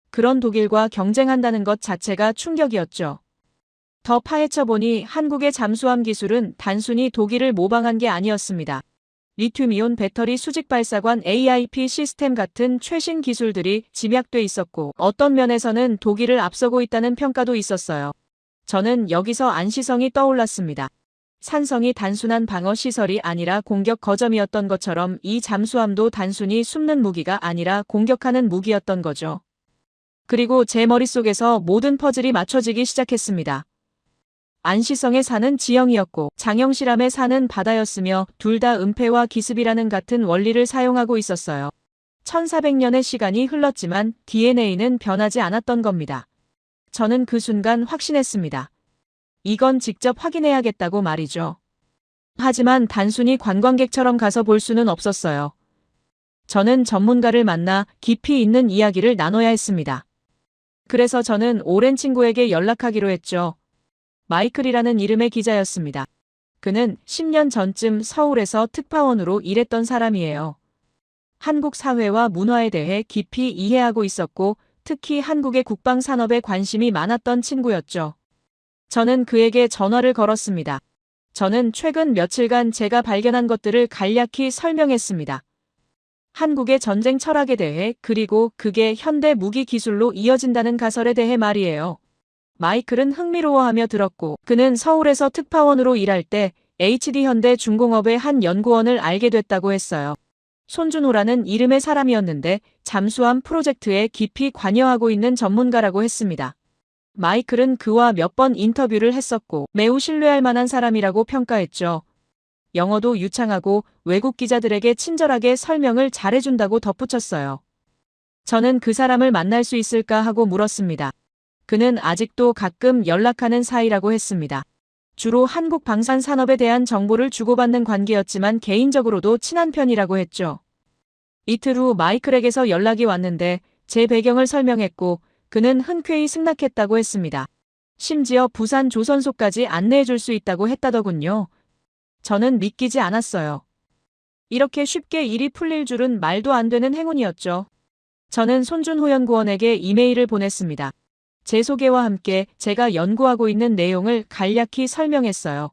그런 독일과 경쟁한다는 것 자체가 충격이었죠. 더 파헤쳐 보니 한국의 잠수함 기술은 단순히 독일을 모방한 게 아니었습니다. 리튬이온 배터리 수직 발사관 AIP 시스템 같은 최신 기술들이 집약돼 있었고 어떤 면에서는 독일을 앞서고 있다는 평가도 있었어요. 저는 여기서 안시성이 떠올랐습니다. 산성이 단순한 방어 시설이 아니라 공격 거점이었던 것처럼 이 잠수함도 단순히 숨는 무기가 아니라 공격하는 무기였던 거죠. 그리고 제 머릿속에서 모든 퍼즐이 맞춰지기 시작했습니다. 안시성의 산은 지형이었고 장영실함의 산은 바다였으며 둘 다 은폐와 기습이라는 같은 원리를 사용하고 있었어요. 1400년의 시간이 흘렀지만 DNA는 변하지 않았던 겁니다. 저는 그 순간 확신했습니다. 이건 직접 확인해야겠다고 말이죠. 하지만 단순히 관광객처럼 가서 볼 수는 없었어요. 저는 전문가를 만나 깊이 있는 이야기를 나눠야 했습니다. 그래서 저는 오랜 친구에게 연락하기로 했죠. 마이클이라는 이름의 기자였습니다. 그는 10년 전쯤 서울에서 특파원으로 일했던 사람이에요. 한국 사회와 문화에 대해 깊이 이해하고 있었고 특히 한국의 국방 산업에 관심이 많았던 친구였죠. 저는 그에게 전화를 걸었습니다. 저는 최근 며칠간 제가 발견한 것들을 간략히 설명했습니다. 한국의 전쟁 철학에 대해 그리고 그게 현대 무기 기술로 이어진다는 가설에 대해 말이에요. 마이클은 흥미로워하며 들었고 그는 서울에서 특파원으로 일할 때 HD 현대 중공업의 한 연구원을 알게 됐다고 했어요. 손준호라는 이름의 사람이었는데 잠수함 프로젝트에 깊이 관여하고 있는 전문가라고 했습니다. 마이클은 그와 몇 번 인터뷰를 했었고 매우 신뢰할 만한 사람이라고 평가했죠. 영어도 유창하고 외국 기자들에게 친절하게 설명을 잘해준다고 덧붙였어요. 저는 그 사람을 만날 수 있을까 하고 물었습니다. 그는 아직도 가끔 연락하는 사이라고 했습니다. 주로 한국 방산 산업에 대한 정보를 주고받는 관계였지만 개인적으로도 친한 편이라고 했죠. 이틀 후 마이클에게서 연락이 왔는데 제 배경을 설명했고 그는 흔쾌히 승낙했다고 했습니다. 심지어 부산 조선소까지 안내해 줄 수 있다고 했다더군요. 저는 믿기지 않았어요. 이렇게 쉽게 일이 풀릴 줄은 말도 안 되는 행운이었죠. 저는 손준호 연구원에게 이메일을 보냈습니다. 제 소개와 함께 제가 연구하고 있는 내용을 간략히 설명했어요.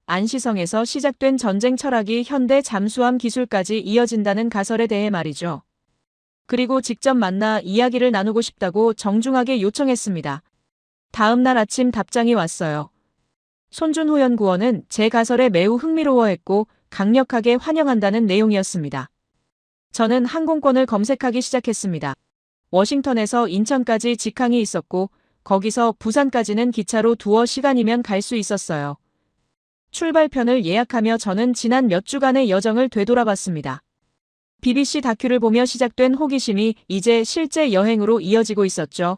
안시성에서 시작된 전쟁 철학이 현대 잠수함 기술까지 이어진다는 가설에 대해 말이죠. 그리고 직접 만나 이야기를 나누고 싶다고 정중하게 요청했습니다. 다음 날 아침 답장이 왔어요. 손준호 연구원은 제 가설에 매우 흥미로워했고 강력하게 환영한다는 내용이었습니다. 저는 항공권을 검색하기 시작했습니다. 워싱턴에서 인천까지 직항이 있었고 거기서 부산까지는 기차로 2시간이면 갈 수 있었어요. 출발편을 예약하며 저는 지난 몇 주간의 여정을 되돌아봤습니다. BBC 다큐를 보며 시작된 호기심이 이제 실제 여행으로 이어지고 있었죠.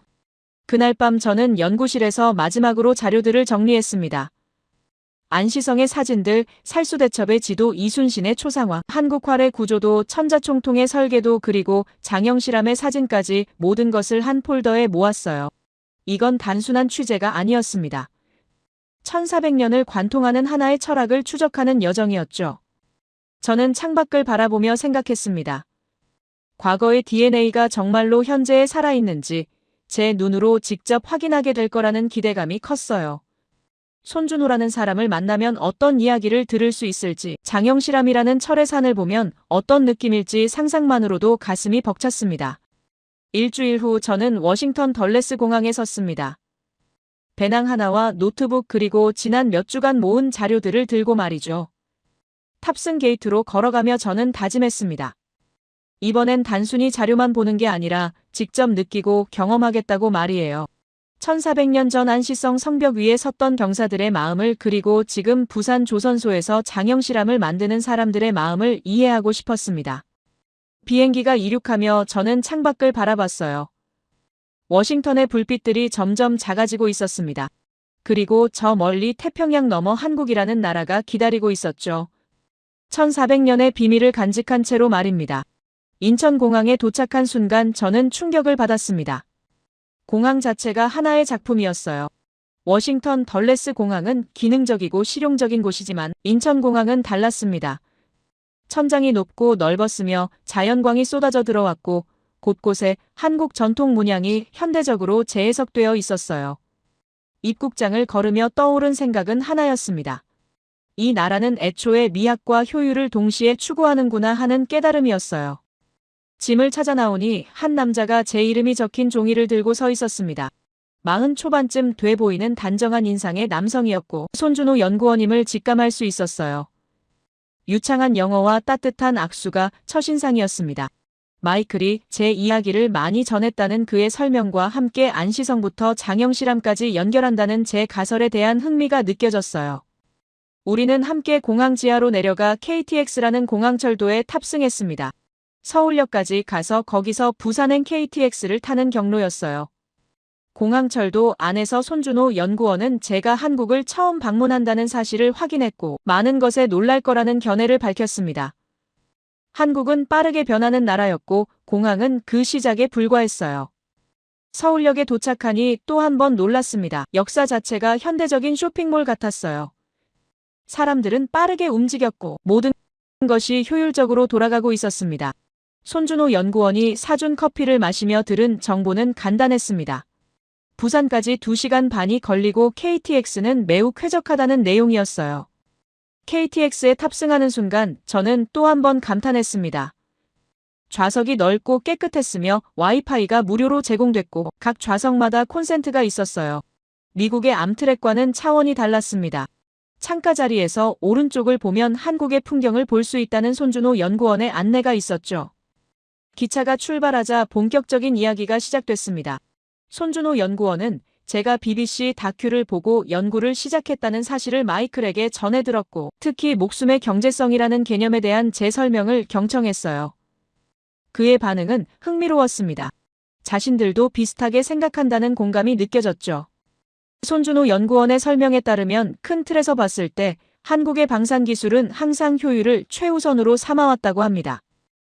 그날 밤 저는 연구실에서 마지막으로 자료들을 정리했습니다. 안시성의 사진들, 살수대첩의 지도, 이순신의 초상화, 한국활의 구조도, 천자총통의 설계도 그리고 장영실함의 사진까지 모든 것을 한 폴더에 모았어요. 이건 단순한 취재가 아니었습니다. 1400년을 관통하는 하나의 철학을 추적하는 여정이었죠. 저는 창밖을 바라보며 생각했습니다. 과거의 DNA가 정말로 현재에 살아있는지 제 눈으로 직접 확인하게 될 거라는 기대감이 컸어요. 손준호라는 사람을 만나면 어떤 이야기를 들을 수 있을지, 장영실함이라는 철의 산을 보면 어떤 느낌일지 상상만으로도 가슴이 벅찼습니다. 일주일 후 저는 워싱턴 덜레스 공항에 섰습니다. 배낭 하나와 노트북 그리고 지난 몇 주간 모은 자료들을 들고 말이죠. 탑승 게이트로 걸어가며 저는 다짐했습니다. 이번엔 단순히 자료만 보는 게 아니라 직접 느끼고 경험하겠다고 말이에요. 1400년 전 안시성 성벽 위에 섰던 병사들의 마음을 그리고 지금 부산 조선소에서 장영실함을 만드는 사람들의 마음을 이해하고 싶었습니다. 비행기가 이륙하며 저는 창밖을 바라봤어요. 워싱턴의 불빛들이 점점 작아지고 있었습니다. 그리고 저 멀리 태평양 너머 한국이라는 나라가 기다리고 있었죠. 1400년의 비밀을 간직한 채로 말입니다. 인천공항에 도착한 순간 저는 충격을 받았습니다. 공항 자체가 하나의 작품이었어요. 워싱턴 덜레스 공항은 기능적이고 실용적인 곳이지만 인천공항은 달랐습니다. 천장이 높고 넓었으며 자연광이 쏟아져 들어왔고 곳곳에 한국 전통 문양이 현대적으로 재해석되어 있었어요. 입국장을 걸으며 떠오른 생각은 하나였습니다. 이 나라는 애초에 미학과 효율을 동시에 추구하는구나 하는 깨달음이었어요. 짐을 찾아 나오니 한 남자가 제 이름이 적힌 종이를 들고 서 있었습니다. 40 초반쯤 돼 보이는 단정한 인상의 남성이었고 손준호 연구원임을 직감할 수 있었어요. 유창한 영어와 따뜻한 악수가 첫인상이었습니다. 마이클이 제 이야기를 많이 전했다는 그의 설명과 함께 안시성부터 장영실함까지 연결한다는 제 가설에 대한 흥미가 느껴졌어요. 우리는 함께 공항 지하로 내려가 KTX라는 공항철도에 탑승했습니다. 서울역까지 가서 거기서 부산행 KTX를 타는 경로였어요. 공항철도 안에서 손준호 연구원은 제가 한국을 처음 방문한다는 사실을 확인했고 많은 것에 놀랄 거라는 견해를 밝혔습니다. 한국은 빠르게 변하는 나라였고 공항은 그 시작에 불과했어요. 서울역에 도착하니 또 한 번 놀랐습니다. 역사 자체가 현대적인 쇼핑몰 같았어요. 사람들은 빠르게 움직였고 모든 것이 효율적으로 돌아가고 있었습니다. 손준호 연구원이 사준 커피를 마시며 들은 정보는 간단했습니다. 부산까지 2시간 반이 걸리고 KTX는 매우 쾌적하다는 내용이었어요. KTX에 탑승하는 순간 저는 또 한 번 감탄했습니다. 좌석이 넓고 깨끗했으며 와이파이가 무료로 제공됐고 각 좌석마다 콘센트가 있었어요. 미국의 암트랙과는 차원이 달랐습니다. 창가 자리에서 오른쪽을 보면 한국의 풍경을 볼 수 있다는 손준호 연구원의 안내가 있었죠. 기차가 출발하자 본격적인 이야기가 시작됐습니다. 손준호 연구원은 제가 BBC 다큐를 보고 연구를 시작했다는 사실을 마이클에게 전해 들었고 특히 목숨의 경제성이라는 개념에 대한 제 설명을 경청했어요. 그의 반응은 흥미로웠습니다. 자신들도 비슷하게 생각한다는 공감이 느껴졌죠. 손준호 연구원의 설명에 따르면 큰 틀에서 봤을 때 한국의 방산 기술은 항상 효율을 최우선으로 삼아왔다고 합니다.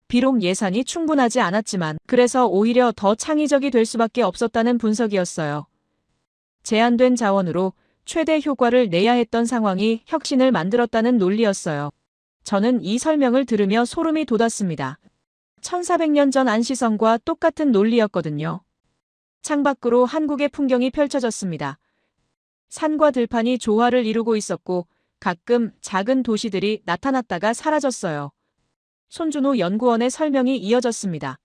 비록 예산이 충분하지 않았지만 그래서 오히려 더 창의적이 될 수밖에 없었다는 분석이었어요. 제한된 자원으로 최대 효과를 내야 했던 상황이 혁신을 만들었다는 논리였어요. 저는 이 설명을 들으며 소름이 돋았습니다. 1400년 전 안시성과 똑같은 논리였거든요. 창밖으로 한국의 풍경이 펼쳐졌습니다. 산과 들판이 조화를 이루고 있었고 가끔 작은 도시들이 나타났다가 사라졌어요. 손준호 연구원의 설명이 이어졌습니다.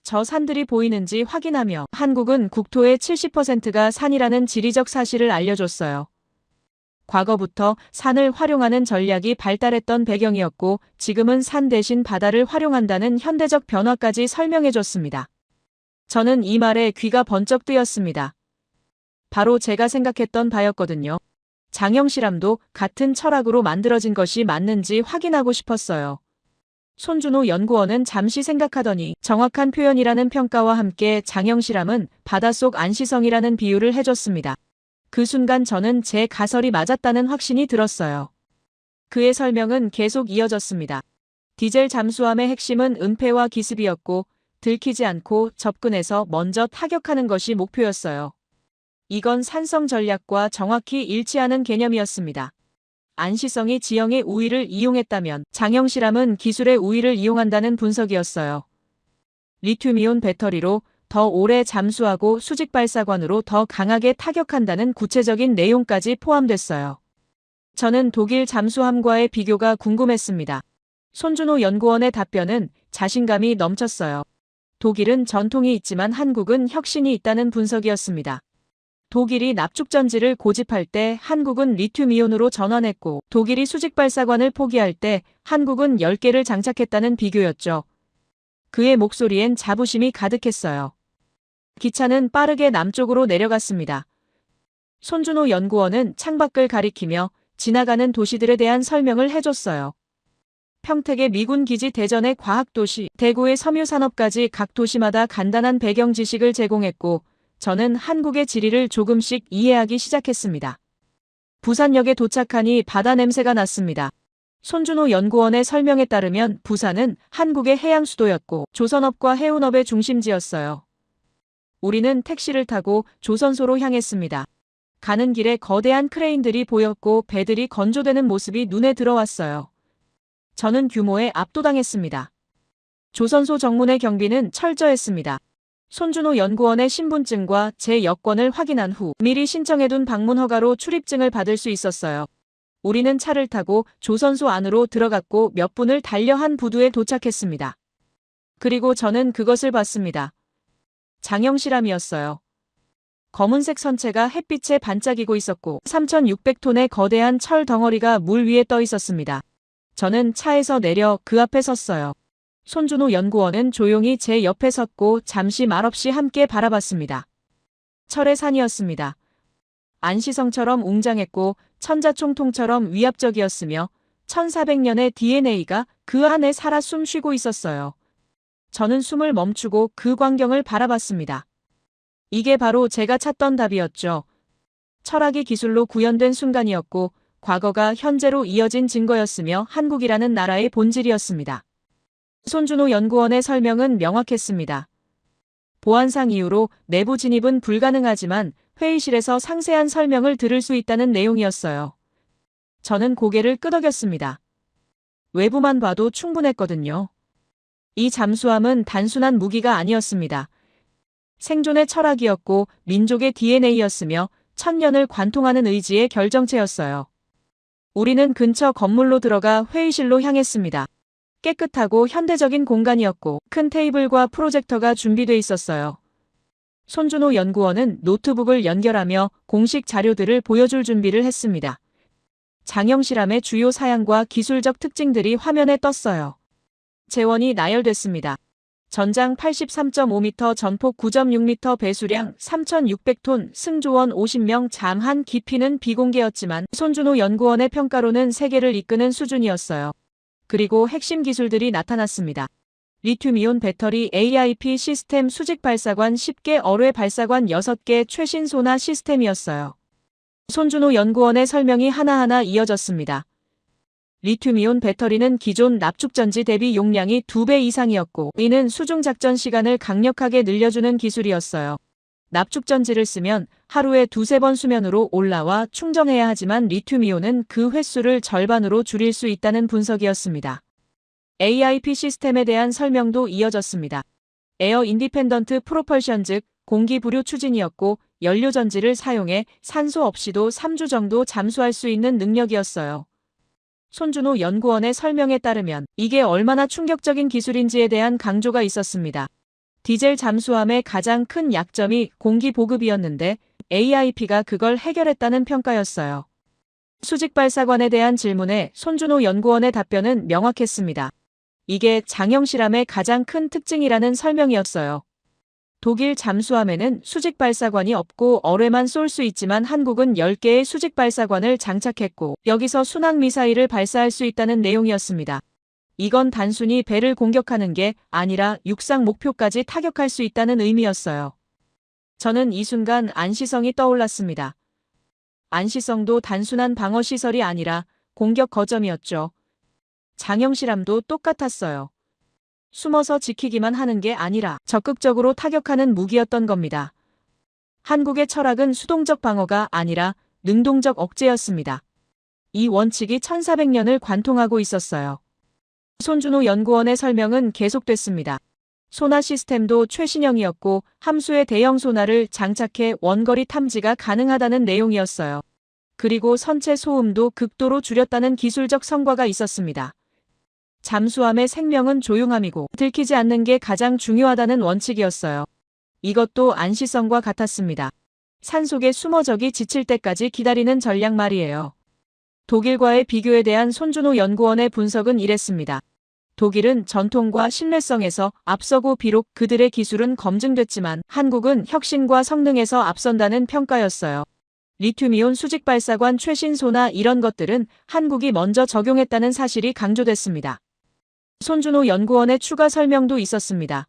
저 산들이 보이는지 확인하며 한국은 국토의 70%가 산이라는 지리적 사실을 알려줬어요. 과거부터 산을 활용하는 전략이 발달했던 배경이었고 지금은 산 대신 바다를 활용한다는 현대적 변화까지 설명해줬습니다. 저는 이 말에 귀가 번쩍 뜨였습니다. 바로 제가 생각했던 바였거든요. 장영실함도 같은 철학으로 만들어진 것이 맞는지 확인하고 싶었어요. 손준호 연구원은 잠시 생각하더니 정확한 표현이라는 평가와 함께 장영실함은 바닷속 안시성이라는 비유를 해줬습니다. 그 순간 저는 제 가설이 맞았다는 확신이 들었어요. 그의 설명은 계속 이어졌습니다. 디젤 잠수함의 핵심은 은폐와 기습이었고 들키지 않고 접근해서 먼저 타격하는 것이 목표였어요. 이건 산성 전략과 정확히 일치하는 개념이었습니다. 안시성이 지형의 우위를 이용했다면 장영실함은 기술의 우위를 이용한다는 분석이었어요. 리튬이온 배터리로 더 오래 잠수하고 수직 발사관으로 더 강하게 타격한다는 구체적인 내용까지 포함됐어요. 저는 독일 잠수함과의 비교가 궁금했습니다. 손준호 연구원의 답변은 자신감이 넘쳤어요. 독일은 전통이 있지만 한국은 혁신이 있다는 분석이었습니다. 독일이 납축전지를 고집할 때 한국은 리튬이온으로 전환했고 독일이 수직발사관을 포기할 때 한국은 10개를 장착했다는 비교였죠. 그의 목소리엔 자부심이 가득했어요. 기차는 빠르게 남쪽으로 내려갔습니다. 손준호 연구원은 창밖을 가리키며 지나가는 도시들에 대한 설명을 해줬어요. 평택의 미군 기지 대전의 과학도시, 대구의 섬유산업까지 각 도시마다 간단한 배경 지식을 제공했고 저는 한국의 지리를 조금씩 이해하기 시작했습니다. 부산역에 도착하니 바다 냄새가 났습니다. 손준호 연구원의 설명에 따르면 부산은 한국의 해양 수도였고 조선업과 해운업의 중심지였어요. 우리는 택시를 타고 조선소로 향했습니다. 가는 길에 거대한 크레인들이 보였고 배들이 건조되는 모습이 눈에 들어왔어요. 저는 규모에 압도당했습니다. 조선소 정문의 경비는 철저했습니다. 손준호 연구원의 신분증과 제 여권을 확인한 후 미리 신청해둔 방문 허가로 출입증을 받을 수 있었어요. 우리는 차를 타고 조선소 안으로 들어갔고 몇 분을 달려 한 부두에 도착했습니다. 그리고 저는 그것을 봤습니다. 장영실함이었어요. 검은색 선체가 햇빛에 반짝이고 있었고 3,600톤의 거대한 철 덩어리가 물 위에 떠 있었습니다. 저는 차에서 내려 그 앞에 섰어요. 손준호 연구원은 조용히 제 옆에 섰고 잠시 말없이 함께 바라봤습니다. 철의 산이었습니다. 안시성처럼 웅장했고 천자총통처럼 위압적이었으며 1400년의 DNA가 그 안에 살아 숨쉬고 있었어요. 저는 숨을 멈추고 그 광경을 바라봤습니다. 이게 바로 제가 찾던 답이었죠. 철학이 기술로 구현된 순간이었고 과거가 현재로 이어진 증거였으며 한국이라는 나라의 본질이었습니다. 손준호 연구원의 설명은 명확했습니다. 보안상 이유로 내부 진입은 불가능하지만 회의실에서 상세한 설명을 들을 수 있다는 내용이었어요. 저는 고개를 끄덕였습니다. 외부만 봐도 충분했거든요. 이 잠수함은 단순한 무기가 아니었습니다. 생존의 철학이었고 민족의 DNA였으며 천년을 관통하는 의지의 결정체였어요. 우리는 근처 건물로 들어가 회의실로 향했습니다. 깨끗하고 현대적인 공간이었고 큰 테이블과 프로젝터가 준비돼 있었어요. 손준호 연구원은 노트북을 연결하며 공식 자료들을 보여줄 준비를 했습니다. 장영실함의 주요 사양과 기술적 특징들이 화면에 떴어요. 재원이 나열됐습니다. 전장 83.5m, 전폭 9.6m, 배수량 3,600톤, 승조원 50명, 잠한 깊이는 비공개였지만 손준호 연구원의 평가로는 세계를 이끄는 수준이었어요. 그리고 핵심 기술들이 나타났습니다. 리튬이온 배터리, AIP 시스템, 수직 발사관 10개, 어뢰 발사관 6개, 최신 소나 시스템이었어요. 손준호 연구원의 설명이 하나하나 이어졌습니다. 리튬이온 배터리는 기존 납축전지 대비 용량이 2배 이상이었고 이는 수중작전 시간을 강력하게 늘려주는 기술이었어요. 납축전지를 쓰면 하루에 2~3번 수면으로 올라와 충전해야 하지만 리튬이온은 그 횟수를 절반으로 줄일 수 있다는 분석이었습니다. AIP 시스템에 대한 설명도 이어졌습니다. 에어 인디펜던트 프로펄션 즉 공기 부류 추진이었고 연료전지를 사용해 산소 없이도 3주 정도 잠수할 수 있는 능력이었어요. 손준호 연구원의 설명에 따르면 이게 얼마나 충격적인 기술인지에 대한 강조가 있었습니다. 디젤 잠수함의 가장 큰 약점이 공기 보급이었는데 AIP가 그걸 해결했다는 평가였어요. 수직 발사관에 대한 질문에 손준호 연구원의 답변은 명확했습니다. 이게 장영실함의 가장 큰 특징이라는 설명이었어요. 독일 잠수함에는 수직 발사관이 없고 어뢰만 쏠 수 있지만 한국은 10개의 수직 발사관을 장착했고 여기서 순항 미사일을 발사할 수 있다는 내용이었습니다. 이건 단순히 배를 공격하는 게 아니라 육상 목표까지 타격할 수 있다는 의미였어요. 저는 이 순간 안시성이 떠올랐습니다. 안시성도 단순한 방어시설이 아니라 공격 거점이었죠. 장영실함도 똑같았어요. 숨어서 지키기만 하는 게 아니라 적극적으로 타격하는 무기였던 겁니다. 한국의 철학은 수동적 방어가 아니라 능동적 억제였습니다. 이 원칙이 1400년을 관통하고 있었어요. 손준호 연구원의 설명은 계속됐습니다. 소나 시스템도 최신형이었고 함수의 대형 소나를 장착해 원거리 탐지가 가능하다는 내용이었어요. 그리고 선체 소음도 극도로 줄였다는 기술적 성과가 있었습니다. 잠수함의 생명은 조용함이고 들키지 않는 게 가장 중요하다는 원칙이었어요. 이것도 안시성과 같았습니다. 산속에 숨어 적이 지칠 때까지 기다리는 전략 말이에요. 독일과의 비교에 대한 손준호 연구원의 분석은 이랬습니다. 독일은 전통과 신뢰성에서 앞서고 비록 그들의 기술은 검증됐지만 한국은 혁신과 성능에서 앞선다는 평가였어요. 리튬이온 수직 발사관 최신 소나 이런 것들은 한국이 먼저 적용했다는 사실이 강조됐습니다. 손준호 연구원의 추가 설명도 있었습니다.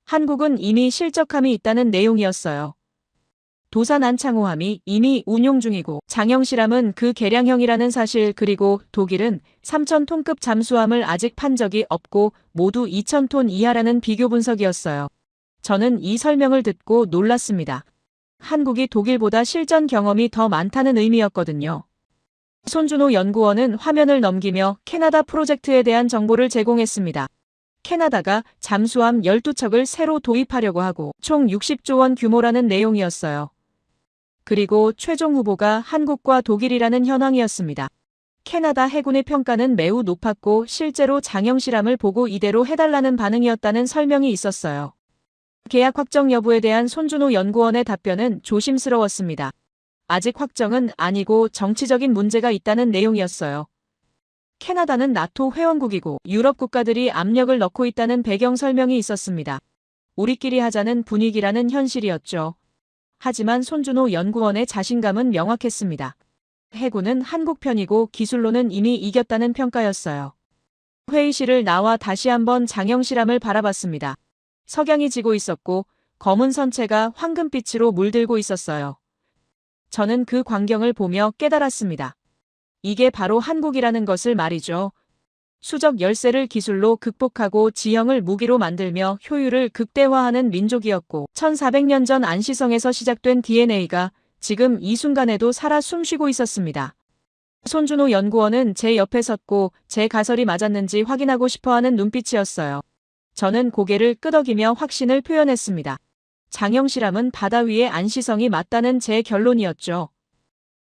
한국은 이미 실적함이 있다는 내용이었어요. 도산 안창호함이 이미 운용 중이고 장영실함은 그 개량형이라는 사실 그리고 독일은 3,000톤급 잠수함을 아직 판 적이 없고 모두 2,000톤 이하라는 비교 분석이었어요. 저는 이 설명을 듣고 놀랐습니다. 한국이 독일보다 실전 경험이 더 많다는 의미였거든요. 손준호 연구원은 화면을 넘기며 캐나다 프로젝트에 대한 정보를 제공했습니다. 캐나다가 잠수함 12척을 새로 도입하려고 하고 총 60조 원 규모라는 내용이었어요. 그리고 최종 후보가 한국과 독일이라는 현황이었습니다. 캐나다 해군의 평가는 매우 높았고 실제로 장영 실험을 보고 이대로 해달라는 반응이었다는 설명이 있었어요. 계약 확정 여부에 대한 손준호 연구원의 답변은 조심스러웠습니다. 아직 확정은 아니고 정치적인 문제가 있다는 내용이었어요. 캐나다는 나토 회원국이고 유럽 국가들이 압력을 넣고 있다는 배경 설명이 있었습니다. 우리끼리 하자는 분위기라는 현실이었죠. 하지만 손준호 연구원의 자신감은 명확했습니다. 해군은 한국 편이고 기술로는 이미 이겼다는 평가였어요. 회의실을 나와 다시 한번 장영 실험을 바라봤습니다. 석양이 지고 있었고 검은 선체가 황금빛으로 물들고 있었어요. 저는 그 광경을 보며 깨달았습니다. 이게 바로 한국이라는 것을 말이죠. 수적 열쇠를 기술로 극복하고 지형을 무기로 만들며 효율을 극대화하는 민족이었고 1400년 전 안시성에서 시작된 DNA가 지금 이 순간에도 살아 숨쉬고 있었습니다. 손준호 연구원은 제 옆에 섰고 제 가설이 맞았는지 확인하고 싶어하는 눈빛이었어요. 저는 고개를 끄덕이며 확신을 표현했습니다. 장영 실험은 바다 위의 안시성이 맞다는 제 결론이었죠.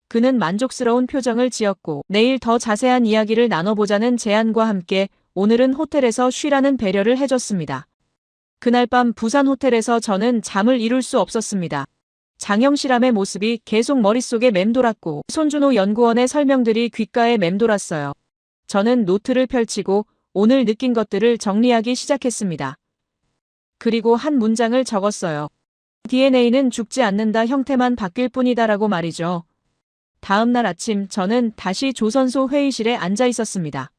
그는 만족스러운 표정을 지었고 내일 더 자세한 이야기를 나눠보자는 제안과 함께 오늘은 호텔에서 쉬라는 배려를 해줬습니다. 그날 밤 부산 호텔에서 저는 잠을 이룰 수 없었습니다. 장영 실험의 모습이 계속 머릿속에 맴돌았고 손준호 연구원의 설명들이 귓가에 맴돌았어요. 저는 노트를 펼치고 오늘 느낀 것들을 정리하기 시작했습니다. 그리고 한 문장을 적었어요. DNA는 죽지 않는다, 형태만 바뀔 뿐이다라고 말이죠. 다음 날 아침 저는 다시 조선소 회의실에 앉아 있었습니다.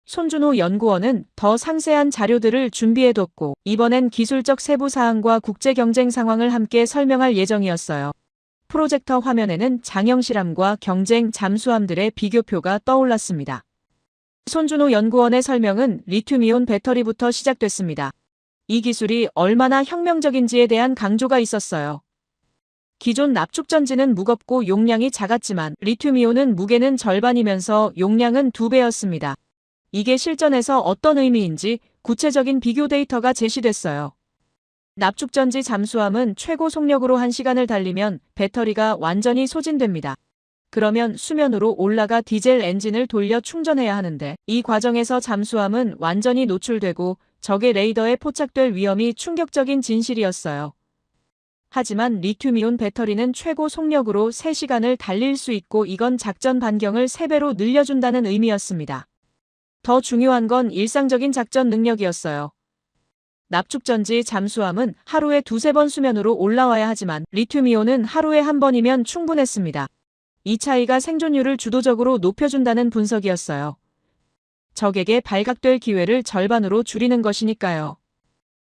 손준호 연구원은 더 상세한 자료들을 준비해뒀고 이번엔 기술적 세부 사항과 국제 경쟁 상황을 함께 설명할 예정이었어요. 프로젝터 화면에는 장영 실험과 경쟁 잠수함들의 비교표가 떠올랐습니다. 손준호 연구원의 설명은 리튬이온 배터리부터 시작됐습니다. 이 기술이 얼마나 혁명적인지에 대한 강조가 있었어요. 기존 납축전지는 무겁고 용량이 작았지만 리튬이온은 무게는 절반이면서 용량은 2배였습니다. 이게 실전에서 어떤 의미인지 구체적인 비교 데이터가 제시됐어요. 납축전지 잠수함은 최고 속력으로 1시간을 달리면 배터리가 완전히 소진됩니다. 그러면 수면으로 올라가 디젤 엔진을 돌려 충전해야 하는데 이 과정에서 잠수함은 완전히 노출되고 적의 레이더에 포착될 위험이 충격적인 진실이었어요. 하지만 리튬이온 배터리는 최고 속력으로 3시간을 달릴 수 있고 이건 작전 반경을 3배로 늘려준다는 의미였습니다. 더 중요한 건 일상적인 작전 능력이었어요. 납축전지 잠수함은 하루에 2~3번 수면으로 올라와야 하지만 리튬이온은 하루에 1번이면 충분했습니다. 이 차이가 생존율을 주도적으로 높여준다는 분석이었어요. 적에게 발각될 기회를 절반으로 줄이는 것이니까요.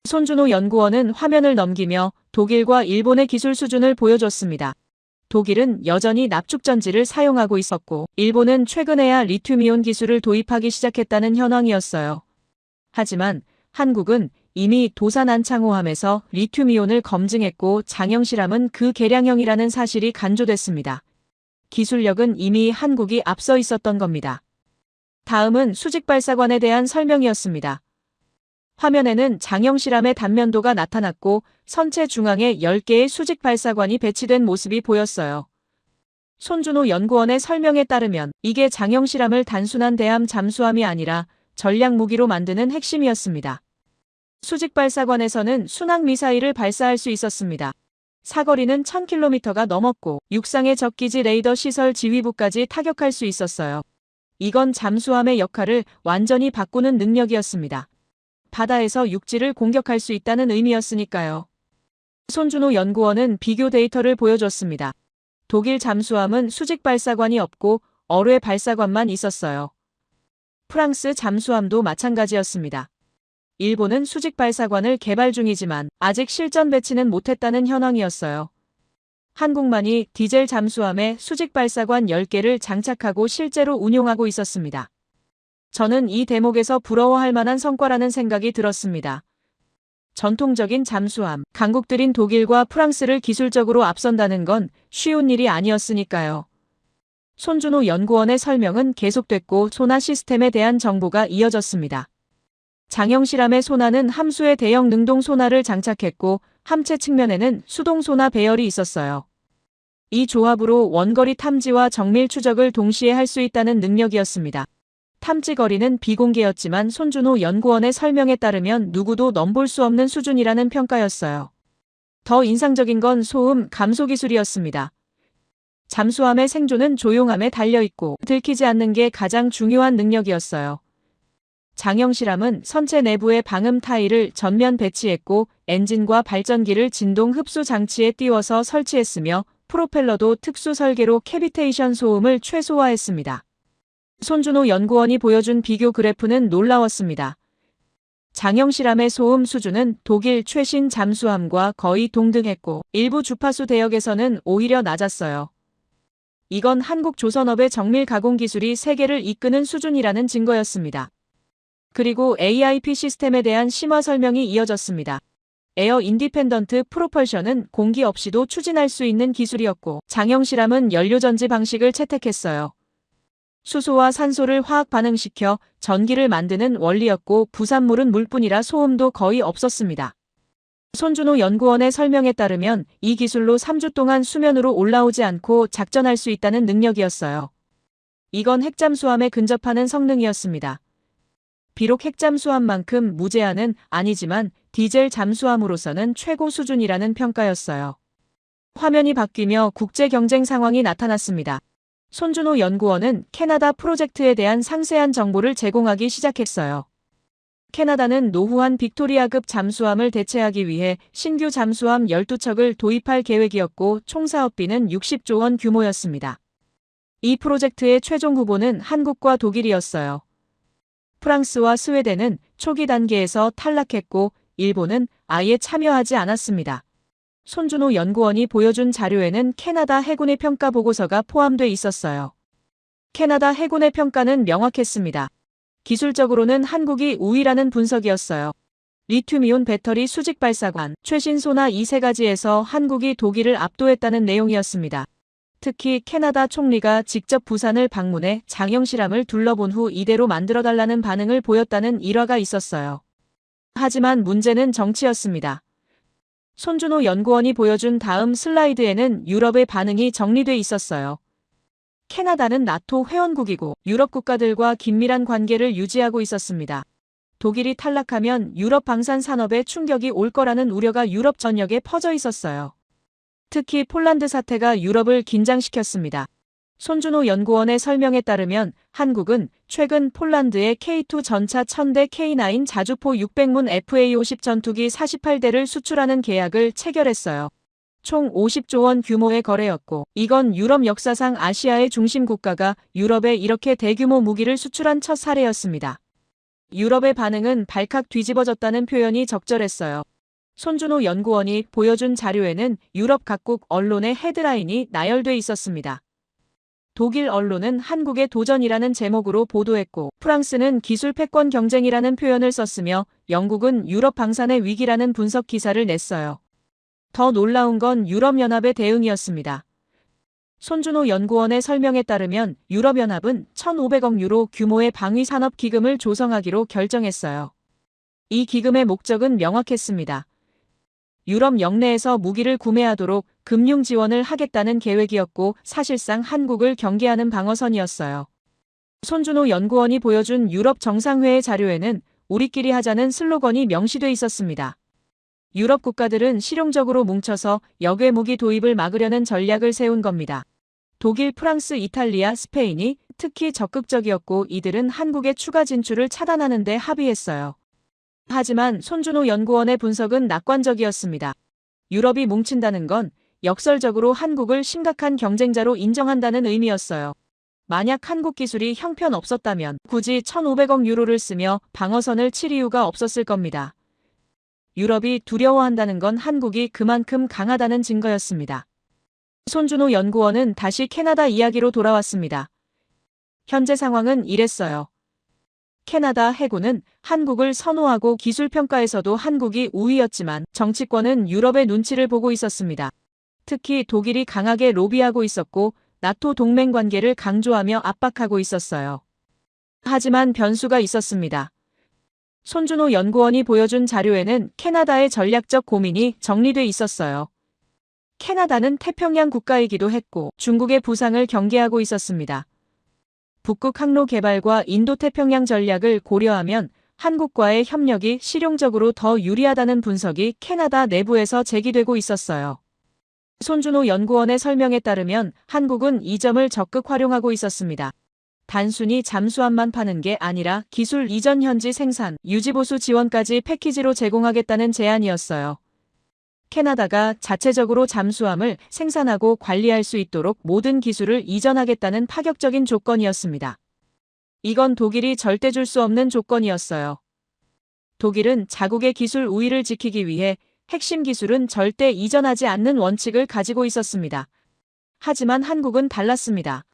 손준호 연구원은 화면을 넘기며 독일과 일본의 기술 수준을 보여줬습니다. 독일은 여전히 납축전지를 사용하고 있었고 일본은 최근에야 리튬이온 기술을 도입하기 시작했다는 현황이었어요. 하지만 한국은 이미 도산 안창호함에서 리튬이온을 검증했고 장영 실험은 그 개량형이라는 사실이 간조됐습니다. 기술력은 이미 한국이 앞서 있었던 겁니다. 다음은 수직발사관에 대한 설명이었습니다. 화면에는 장영 실험의 단면도가 나타났고 선체 중앙에 10개의 수직 발사관이 배치된 모습이 보였어요. 손준호 연구원의 설명에 따르면 이게 장영 실험을 단순한 대함 잠수함이 아니라 전략 무기로 만드는 핵심이었습니다. 수직 발사관에서는 순항 미사일을 발사할 수 있었습니다. 사거리는 1000km가 넘었고 육상의 적기지 레이더 시설 지휘부까지 타격할 수 있었어요. 이건 잠수함의 역할을 완전히 바꾸는 능력이었습니다. 바다에서 육지를 공격할 수 있다는 의미였으니까요. 손준호 연구원은 비교 데이터를 보여줬습니다. 독일 잠수함은 수직 발사관이 없고 어뢰 발사관만 있었어요. 프랑스 잠수함도 마찬가지였습니다. 일본은 수직 발사관을 개발 중이지만 아직 실전 배치는 못했다는 현황이었어요. 한국만이 디젤 잠수함에 수직 발사관 10개를 장착하고 실제로 운용하고 있었습니다. 저는 이 대목에서 부러워할 만한 성과라는 생각이 들었습니다. 전통적인 잠수함, 강국들인 독일과 프랑스를 기술적으로 앞선다는 건 쉬운 일이 아니었으니까요. 손준호 연구원의 설명은 계속됐고 소나 시스템에 대한 정보가 이어졌습니다. 장영 실험의 소나는 함수의 대형 능동 소나를 장착했고 함체 측면에는 수동 소나 배열이 있었어요. 이 조합으로 원거리 탐지와 정밀 추적을 동시에 할 수 있다는 능력이었습니다. 탐지 거리는 비공개였지만 손준호 연구원의 설명에 따르면 누구도 넘볼 수 없는 수준이라는 평가였어요. 더 인상적인 건 소음 감소 기술이었습니다. 잠수함의 생존은 조용함에 달려있고 들키지 않는 게 가장 중요한 능력이었어요. 장영실함은 선체 내부에 방음 타일을 전면 배치했고 엔진과 발전기를 진동 흡수 장치에 띄워서 설치했으며 프로펠러도 특수 설계로 캐비테이션 소음을 최소화했습니다. 손준호 연구원이 보여준 비교 그래프는 놀라웠습니다. 장영실함의 소음 수준은 독일 최신 잠수함과 거의 동등했고 일부 주파수 대역에서는 오히려 낮았어요. 이건 한국 조선업의 정밀 가공 기술이 세계를 이끄는 수준이라는 증거였습니다. 그리고 AIP 시스템에 대한 심화 설명이 이어졌습니다. 에어 인디펜던트 프로펄션은 공기 없이도 추진할 수 있는 기술이었고 장영실함은 연료 전지 방식을 채택했어요. 수소와 산소를 화학 반응시켜 전기를 만드는 원리였고 부산물은 물뿐이라 소음도 거의 없었습니다. 손준호 연구원의 설명에 따르면 이 기술로 3주 동안 수면으로 올라오지 않고 작전할 수 있다는 능력이었어요. 이건 핵잠수함에 근접하는 성능이었습니다. 비록 핵잠수함만큼 무제한은 아니지만 디젤 잠수함으로서는 최고 수준이라는 평가였어요. 화면이 바뀌며 국제 경쟁 상황이 나타났습니다. 손준호 연구원은 캐나다 프로젝트에 대한 상세한 정보를 제공하기 시작했어요. 캐나다는 노후한 빅토리아급 잠수함을 대체하기 위해 신규 잠수함 12척을 도입할 계획이었고 총 사업비는 60조 원 규모였습니다. 이 프로젝트의 최종 후보는 한국과 독일이었어요. 프랑스와 스웨덴은 초기 단계에서 탈락했고 일본은 아예 참여하지 않았습니다. 손준호 연구원이 보여준 자료에는 캐나다 해군의 평가 보고서가 포함돼 있었어요. 캐나다 해군의 평가는 명확했습니다. 기술적으로는 한국이 우위라는 분석이었어요. 리튬이온 배터리 수직 발사관, 최신 소나 이 세 가지에서 한국이 독일을 압도했다는 내용이었습니다. 특히 캐나다 총리가 직접 부산을 방문해 장영실함을 둘러본 후 이대로 만들어달라는 반응을 보였다는 일화가 있었어요. 하지만 문제는 정치였습니다. 손준호 연구원이 보여준 다음 슬라이드에는 유럽의 반응이 정리돼 있었어요. 캐나다는 나토 회원국이고 유럽 국가들과 긴밀한 관계를 유지하고 있었습니다. 독일이 탈락하면 유럽 방산 산업에 충격이 올 거라는 우려가 유럽 전역에 퍼져 있었어요. 특히 폴란드 사태가 유럽을 긴장시켰습니다. 손준호 연구원의 설명에 따르면 한국은 최근 폴란드의 K2 전차 1000대 K9 자주포 600문 FA-50 전투기 48대를 수출하는 계약을 체결했어요. 총 50조 원 규모의 거래였고 이건 유럽 역사상 아시아의 중심 국가가 유럽에 이렇게 대규모 무기를 수출한 첫 사례였습니다. 유럽의 반응은 발칵 뒤집어졌다는 표현이 적절했어요. 손준호 연구원이 보여준 자료에는 유럽 각국 언론의 헤드라인이 나열돼 있었습니다. 독일 언론은 한국의 도전이라는 제목으로 보도했고 프랑스는 기술 패권 경쟁이라는 표현을 썼으며 영국은 유럽 방산의 위기라는 분석 기사를 냈어요. 더 놀라운 건 유럽연합의 대응이었습니다. 손준호 연구원의 설명에 따르면 유럽연합은 1,500억 유로 규모의 방위산업 기금을 조성하기로 결정했어요. 이 기금의 목적은 명확했습니다. 유럽 영내에서 무기를 구매하도록 금융 지원을 하겠다는 계획이었고 사실상 한국을 경계하는 방어선이었어요. 손준호 연구원이 보여준 유럽 정상회의 자료에는 우리끼리 하자는 슬로건이 명시돼 있었습니다. 유럽 국가들은 실용적으로 뭉쳐서 역외 무기 도입을 막으려는 전략을 세운 겁니다. 독일, 프랑스, 이탈리아, 스페인이 특히 적극적이었고 이들은 한국의 추가 진출을 차단하는 데 합의했어요. 하지만 손준호 연구원의 분석은 낙관적이었습니다. 유럽이 뭉친다는 건 역설적으로 한국을 심각한 경쟁자로 인정한다는 의미였어요. 만약 한국 기술이 형편없었다면 굳이 1,500억 유로를 쓰며 방어선을 칠 이유가 없었을 겁니다. 유럽이 두려워한다는 건 한국이 그만큼 강하다는 증거였습니다. 손준호 연구원은 다시 캐나다 이야기로 돌아왔습니다. 현재 상황은 이랬어요. 캐나다 해군은 한국을 선호하고 기술평가에서도 한국이 우위였지만 정치권은 유럽의 눈치를 보고 있었습니다. 특히 독일이 강하게 로비하고 있었고 나토 동맹 관계를 강조하며 압박하고 있었어요. 하지만 변수가 있었습니다. 손준호 연구원이 보여준 자료에는 캐나다의 전략적 고민이 정리돼 있었어요. 캐나다는 태평양 국가이기도 했고 중국의 부상을 경계하고 있었습니다. 북극 항로 개발과 인도태평양 전략을 고려하면 한국과의 협력이 실용적으로 더 유리하다는 분석이 캐나다 내부에서 제기되고 있었어요. 손준호 연구원의 설명에 따르면 한국은 이 점을 적극 활용하고 있었습니다. 단순히 잠수함만 파는 게 아니라 기술 이전 현지 생산, 유지보수 지원까지 패키지로 제공하겠다는 제안이었어요. 캐나다가 자체적으로 잠수함을 생산하고 관리할 수 있도록 모든 기술을 이전하겠다는 파격적인 조건이었습니다. 이건 독일이 절대 줄 수 없는 조건이었어요. 독일은 자국의 기술 우위를 지키기 위해 핵심 기술은 절대 이전하지 않는 원칙을 가지고 있었습니다. 하지만 한국은 달랐습니다.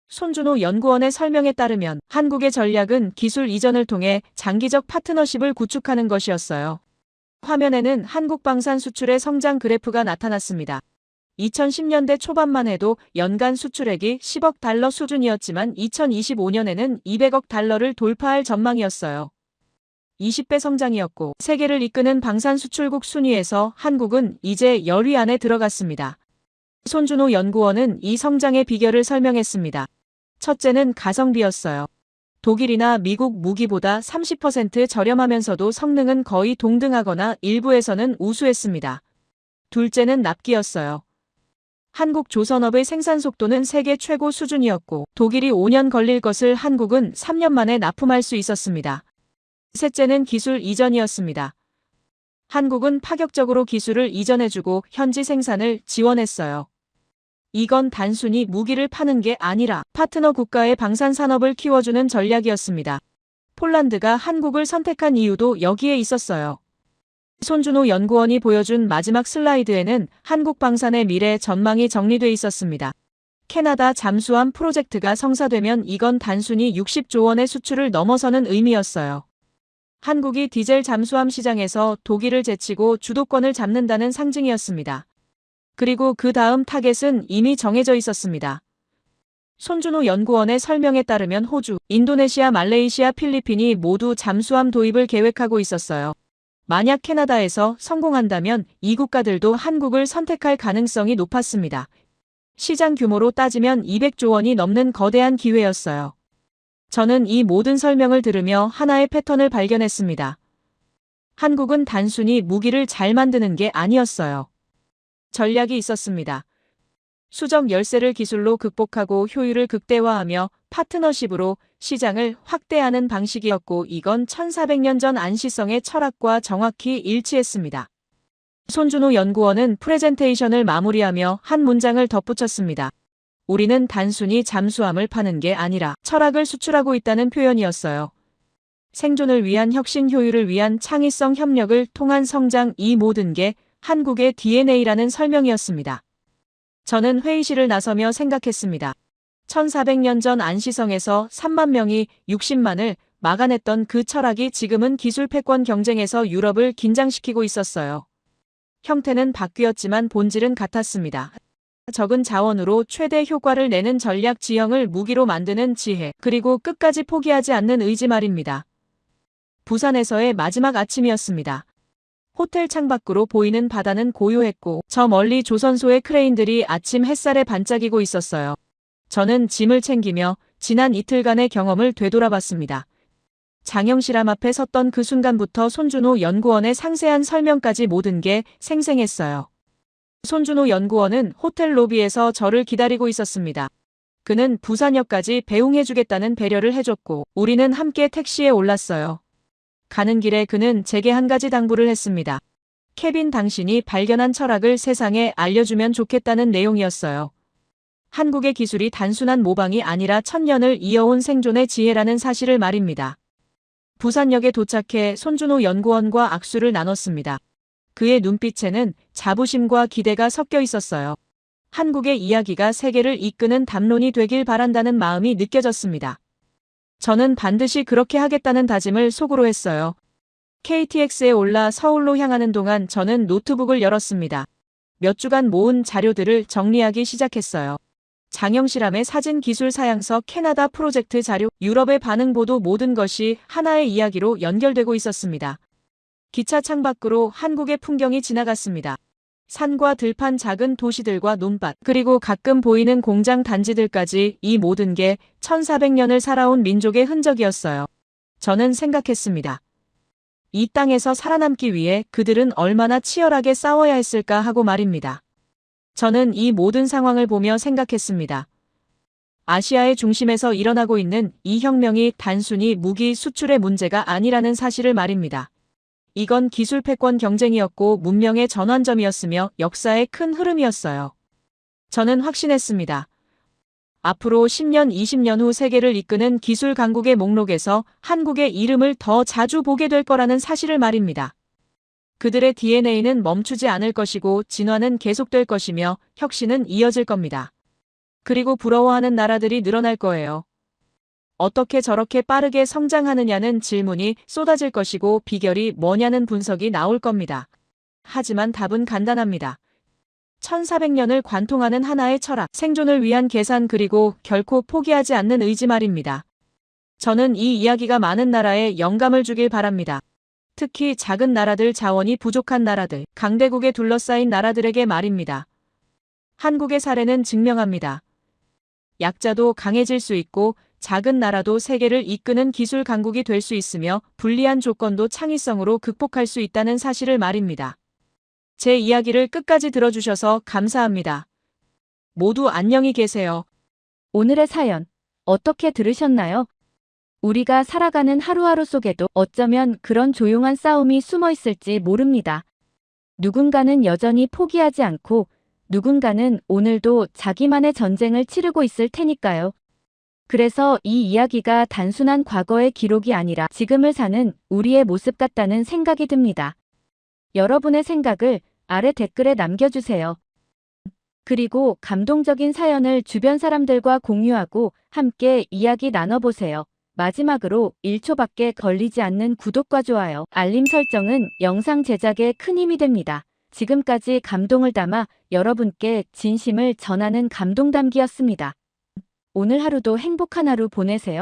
손준호 연구원의 설명에 따르면 한국의 전략은 기술 이전을 통해 장기적 파트너십을 구축하는 것이었어요. 화면에는 한국 방산 수출의 성장 그래프가 나타났습니다. 2010년대 초반만 해도 연간 수출액이 10억 달러 수준이었지만 2025년에는 200억 달러를 돌파할 전망이었어요. 20배 성장이었고 세계를 이끄는 방산 수출국 순위에서 한국은 이제 10위 안에 들어갔습니다. 손준호 연구원은 이 성장의 비결을 설명했습니다. 첫째는 가성비였어요. 독일이나 미국 무기보다 30% 저렴하면서도 성능은 거의 동등하거나 일부에서는 우수했습니다. 둘째는 납기였어요. 한국 조선업의 생산 속도는 세계 최고 수준이었고 독일이 5년 걸릴 것을 한국은 3년 만에 납품할 수 있었습니다. 셋째는 기술 이전이었습니다. 한국은 파격적으로 기술을 이전해주고 현지 생산을 지원했어요. 이건 단순히 무기를 파는 게 아니라 파트너 국가의 방산 산업을 키워주는 전략이었습니다. 폴란드가 한국을 선택한 이유도 여기에 있었어요. 손준호 연구원이 보여준 마지막 슬라이드에는 한국 방산의 미래 전망이 정리돼 있었습니다. 캐나다 잠수함 프로젝트가 성사되면 이건 단순히 60조 원의 수출을 넘어서는 의미였어요. 한국이 디젤 잠수함 시장에서 독일을 제치고 주도권을 잡는다는 상징이었습니다. 그리고 그 다음 타겟은 이미 정해져 있었습니다. 손준호 연구원의 설명에 따르면 호주, 인도네시아, 말레이시아, 필리핀이 모두 잠수함 도입을 계획하고 있었어요. 만약 캐나다에서 성공한다면 이 국가들도 한국을 선택할 가능성이 높았습니다. 시장 규모로 따지면 200조 원이 넘는 거대한 기회였어요. 저는 이 모든 설명을 들으며 하나의 패턴을 발견했습니다. 한국은 단순히 무기를 잘 만드는 게 아니었어요. 전략이 있었습니다. 수적 열세를 기술로 극복하고 효율을 극대화하며 파트너십으로 시장을 확대하는 방식이었고 이건 1400년 전 안시성의 철학과 정확히 일치했습니다. 손준호 연구원은 프레젠테이션을 마무리하며 한 문장을 덧붙였습니다. 우리는 단순히 잠수함을 파는 게 아니라 철학을 수출하고 있다는 표현이었어요. 생존을 위한 혁신, 효율을 위한 창의성, 협력을 통한 성장, 이 모든 게 한국의 DNA라는 설명이었습니다. 저는 회의실을 나서며 생각했습니다. 1400년 전 안시성에서 3만 명이 60만을 막아냈던 그 철학이 지금은 기술 패권 경쟁에서 유럽을 긴장시키고 있었어요. 형태는 바뀌었지만 본질은 같았습니다. 적은 자원으로 최대 효과를 내는 전략, 지형을 무기로 만드는 지혜, 그리고 끝까지 포기하지 않는 의지 말입니다. 부산에서의 마지막 아침이었습니다. 호텔 창밖으로 보이는 바다는 고요했고 저 멀리 조선소의 크레인들이 아침 햇살에 반짝이고 있었어요. 저는 짐을 챙기며 지난 이틀간의 경험을 되돌아봤습니다. 장영실함 앞에 섰던 그 순간부터 손준호 연구원의 상세한 설명까지 모든 게 생생했어요. 손준호 연구원은 호텔 로비에서 저를 기다리고 있었습니다. 그는 부산역까지 배웅해주겠다는 배려를 해줬고 우리는 함께 택시에 올랐어요. 가는 길에 그는 제게 한 가지 당부를 했습니다. 케빈, 당신이 발견한 철학을 세상에 알려주면 좋겠다는 내용이었어요. 한국의 기술이 단순한 모방이 아니라 천년을 이어온 생존의 지혜라는 사실을 말입니다. 부산역에 도착해 손준호 연구원과 악수를 나눴습니다. 그의 눈빛에는 자부심과 기대가 섞여 있었어요. 한국의 이야기가 세계를 이끄는 담론이 되길 바란다는 마음이 느껴졌습니다. 저는 반드시 그렇게 하겠다는 다짐을 속으로 했어요. KTX에 올라 서울로 향하는 동안 저는 노트북을 열었습니다. 몇 주간 모은 자료들을 정리하기 시작했어요. 장영실함의 사진 기술 사양서, 캐나다 프로젝트 자료, 유럽의 반응 보도, 모든 것이 하나의 이야기로 연결되고 있었습니다. 기차 창밖으로 한국의 풍경이 지나갔습니다. 산과 들판 작은 도시들과 논밭, 그리고 가끔 보이는 공장 단지들까지 이 모든 게 1400년을 살아온 민족의 흔적이었어요. 저는 생각했습니다. 이 땅에서 살아남기 위해 그들은 얼마나 치열하게 싸워야 했을까 하고 말입니다. 저는 이 모든 상황을 보며 생각했습니다. 아시아의 중심에서 일어나고 있는 이 혁명이 단순히 무기 수출의 문제가 아니라는 사실을 말입니다. 이건 기술 패권 경쟁이었고 문명의 전환점이었으며 역사의 큰 흐름이었어요. 저는 확신했습니다. 앞으로 10년, 20년 후 세계를 이끄는 기술 강국의 목록에서 한국의 이름을 더 자주 보게 될 거라는 사실을 말입니다. 그들의 DNA는 멈추지 않을 것이고 진화는 계속될 것이며 혁신은 이어질 겁니다. 그리고 부러워하는 나라들이 늘어날 거예요. 어떻게 저렇게 빠르게 성장하느냐는 질문이 쏟아질 것이고 비결이 뭐냐는 분석이 나올 겁니다. 하지만 답은 간단합니다. 1400년을 관통하는 하나의 철학, 생존을 위한 계산 그리고 결코 포기하지 않는 의지 말입니다. 저는 이 이야기가 많은 나라에 영감을 주길 바랍니다. 특히 작은 나라들, 자원이 부족한 나라들, 강대국에 둘러싸인 나라들에게 말입니다. 한국의 사례는 증명합니다. 약자도 강해질 수 있고 작은 나라도 세계를 이끄는 기술 강국이 될 수 있으며 불리한 조건도 창의성으로 극복할 수 있다는 사실을 말입니다. 제 이야기를 끝까지 들어주셔서 감사합니다. 모두 안녕히 계세요. 오늘의 사연 어떻게 들으셨나요? 우리가 살아가는 하루하루 속에도 어쩌면 그런 조용한 싸움이 숨어 있을지 모릅니다. 누군가는 여전히 포기하지 않고 누군가는 오늘도 자기만의 전쟁을 치르고 있을 테니까요. 그래서 이 이야기가 단순한 과거의 기록이 아니라 지금을 사는 우리의 모습 같다는 생각이 듭니다. 여러분의 생각을 아래 댓글에 남겨주세요. 그리고 감동적인 사연을 주변 사람들과 공유하고 함께 이야기 나눠보세요. 마지막으로 1초밖에 걸리지 않는 구독과 좋아요, 알림 설정은 영상 제작에 큰 힘이 됩니다. 지금까지 감동을 담아 여러분께 진심을 전하는 감동담기였습니다. 오늘 하루도 행복한 하루 보내세요.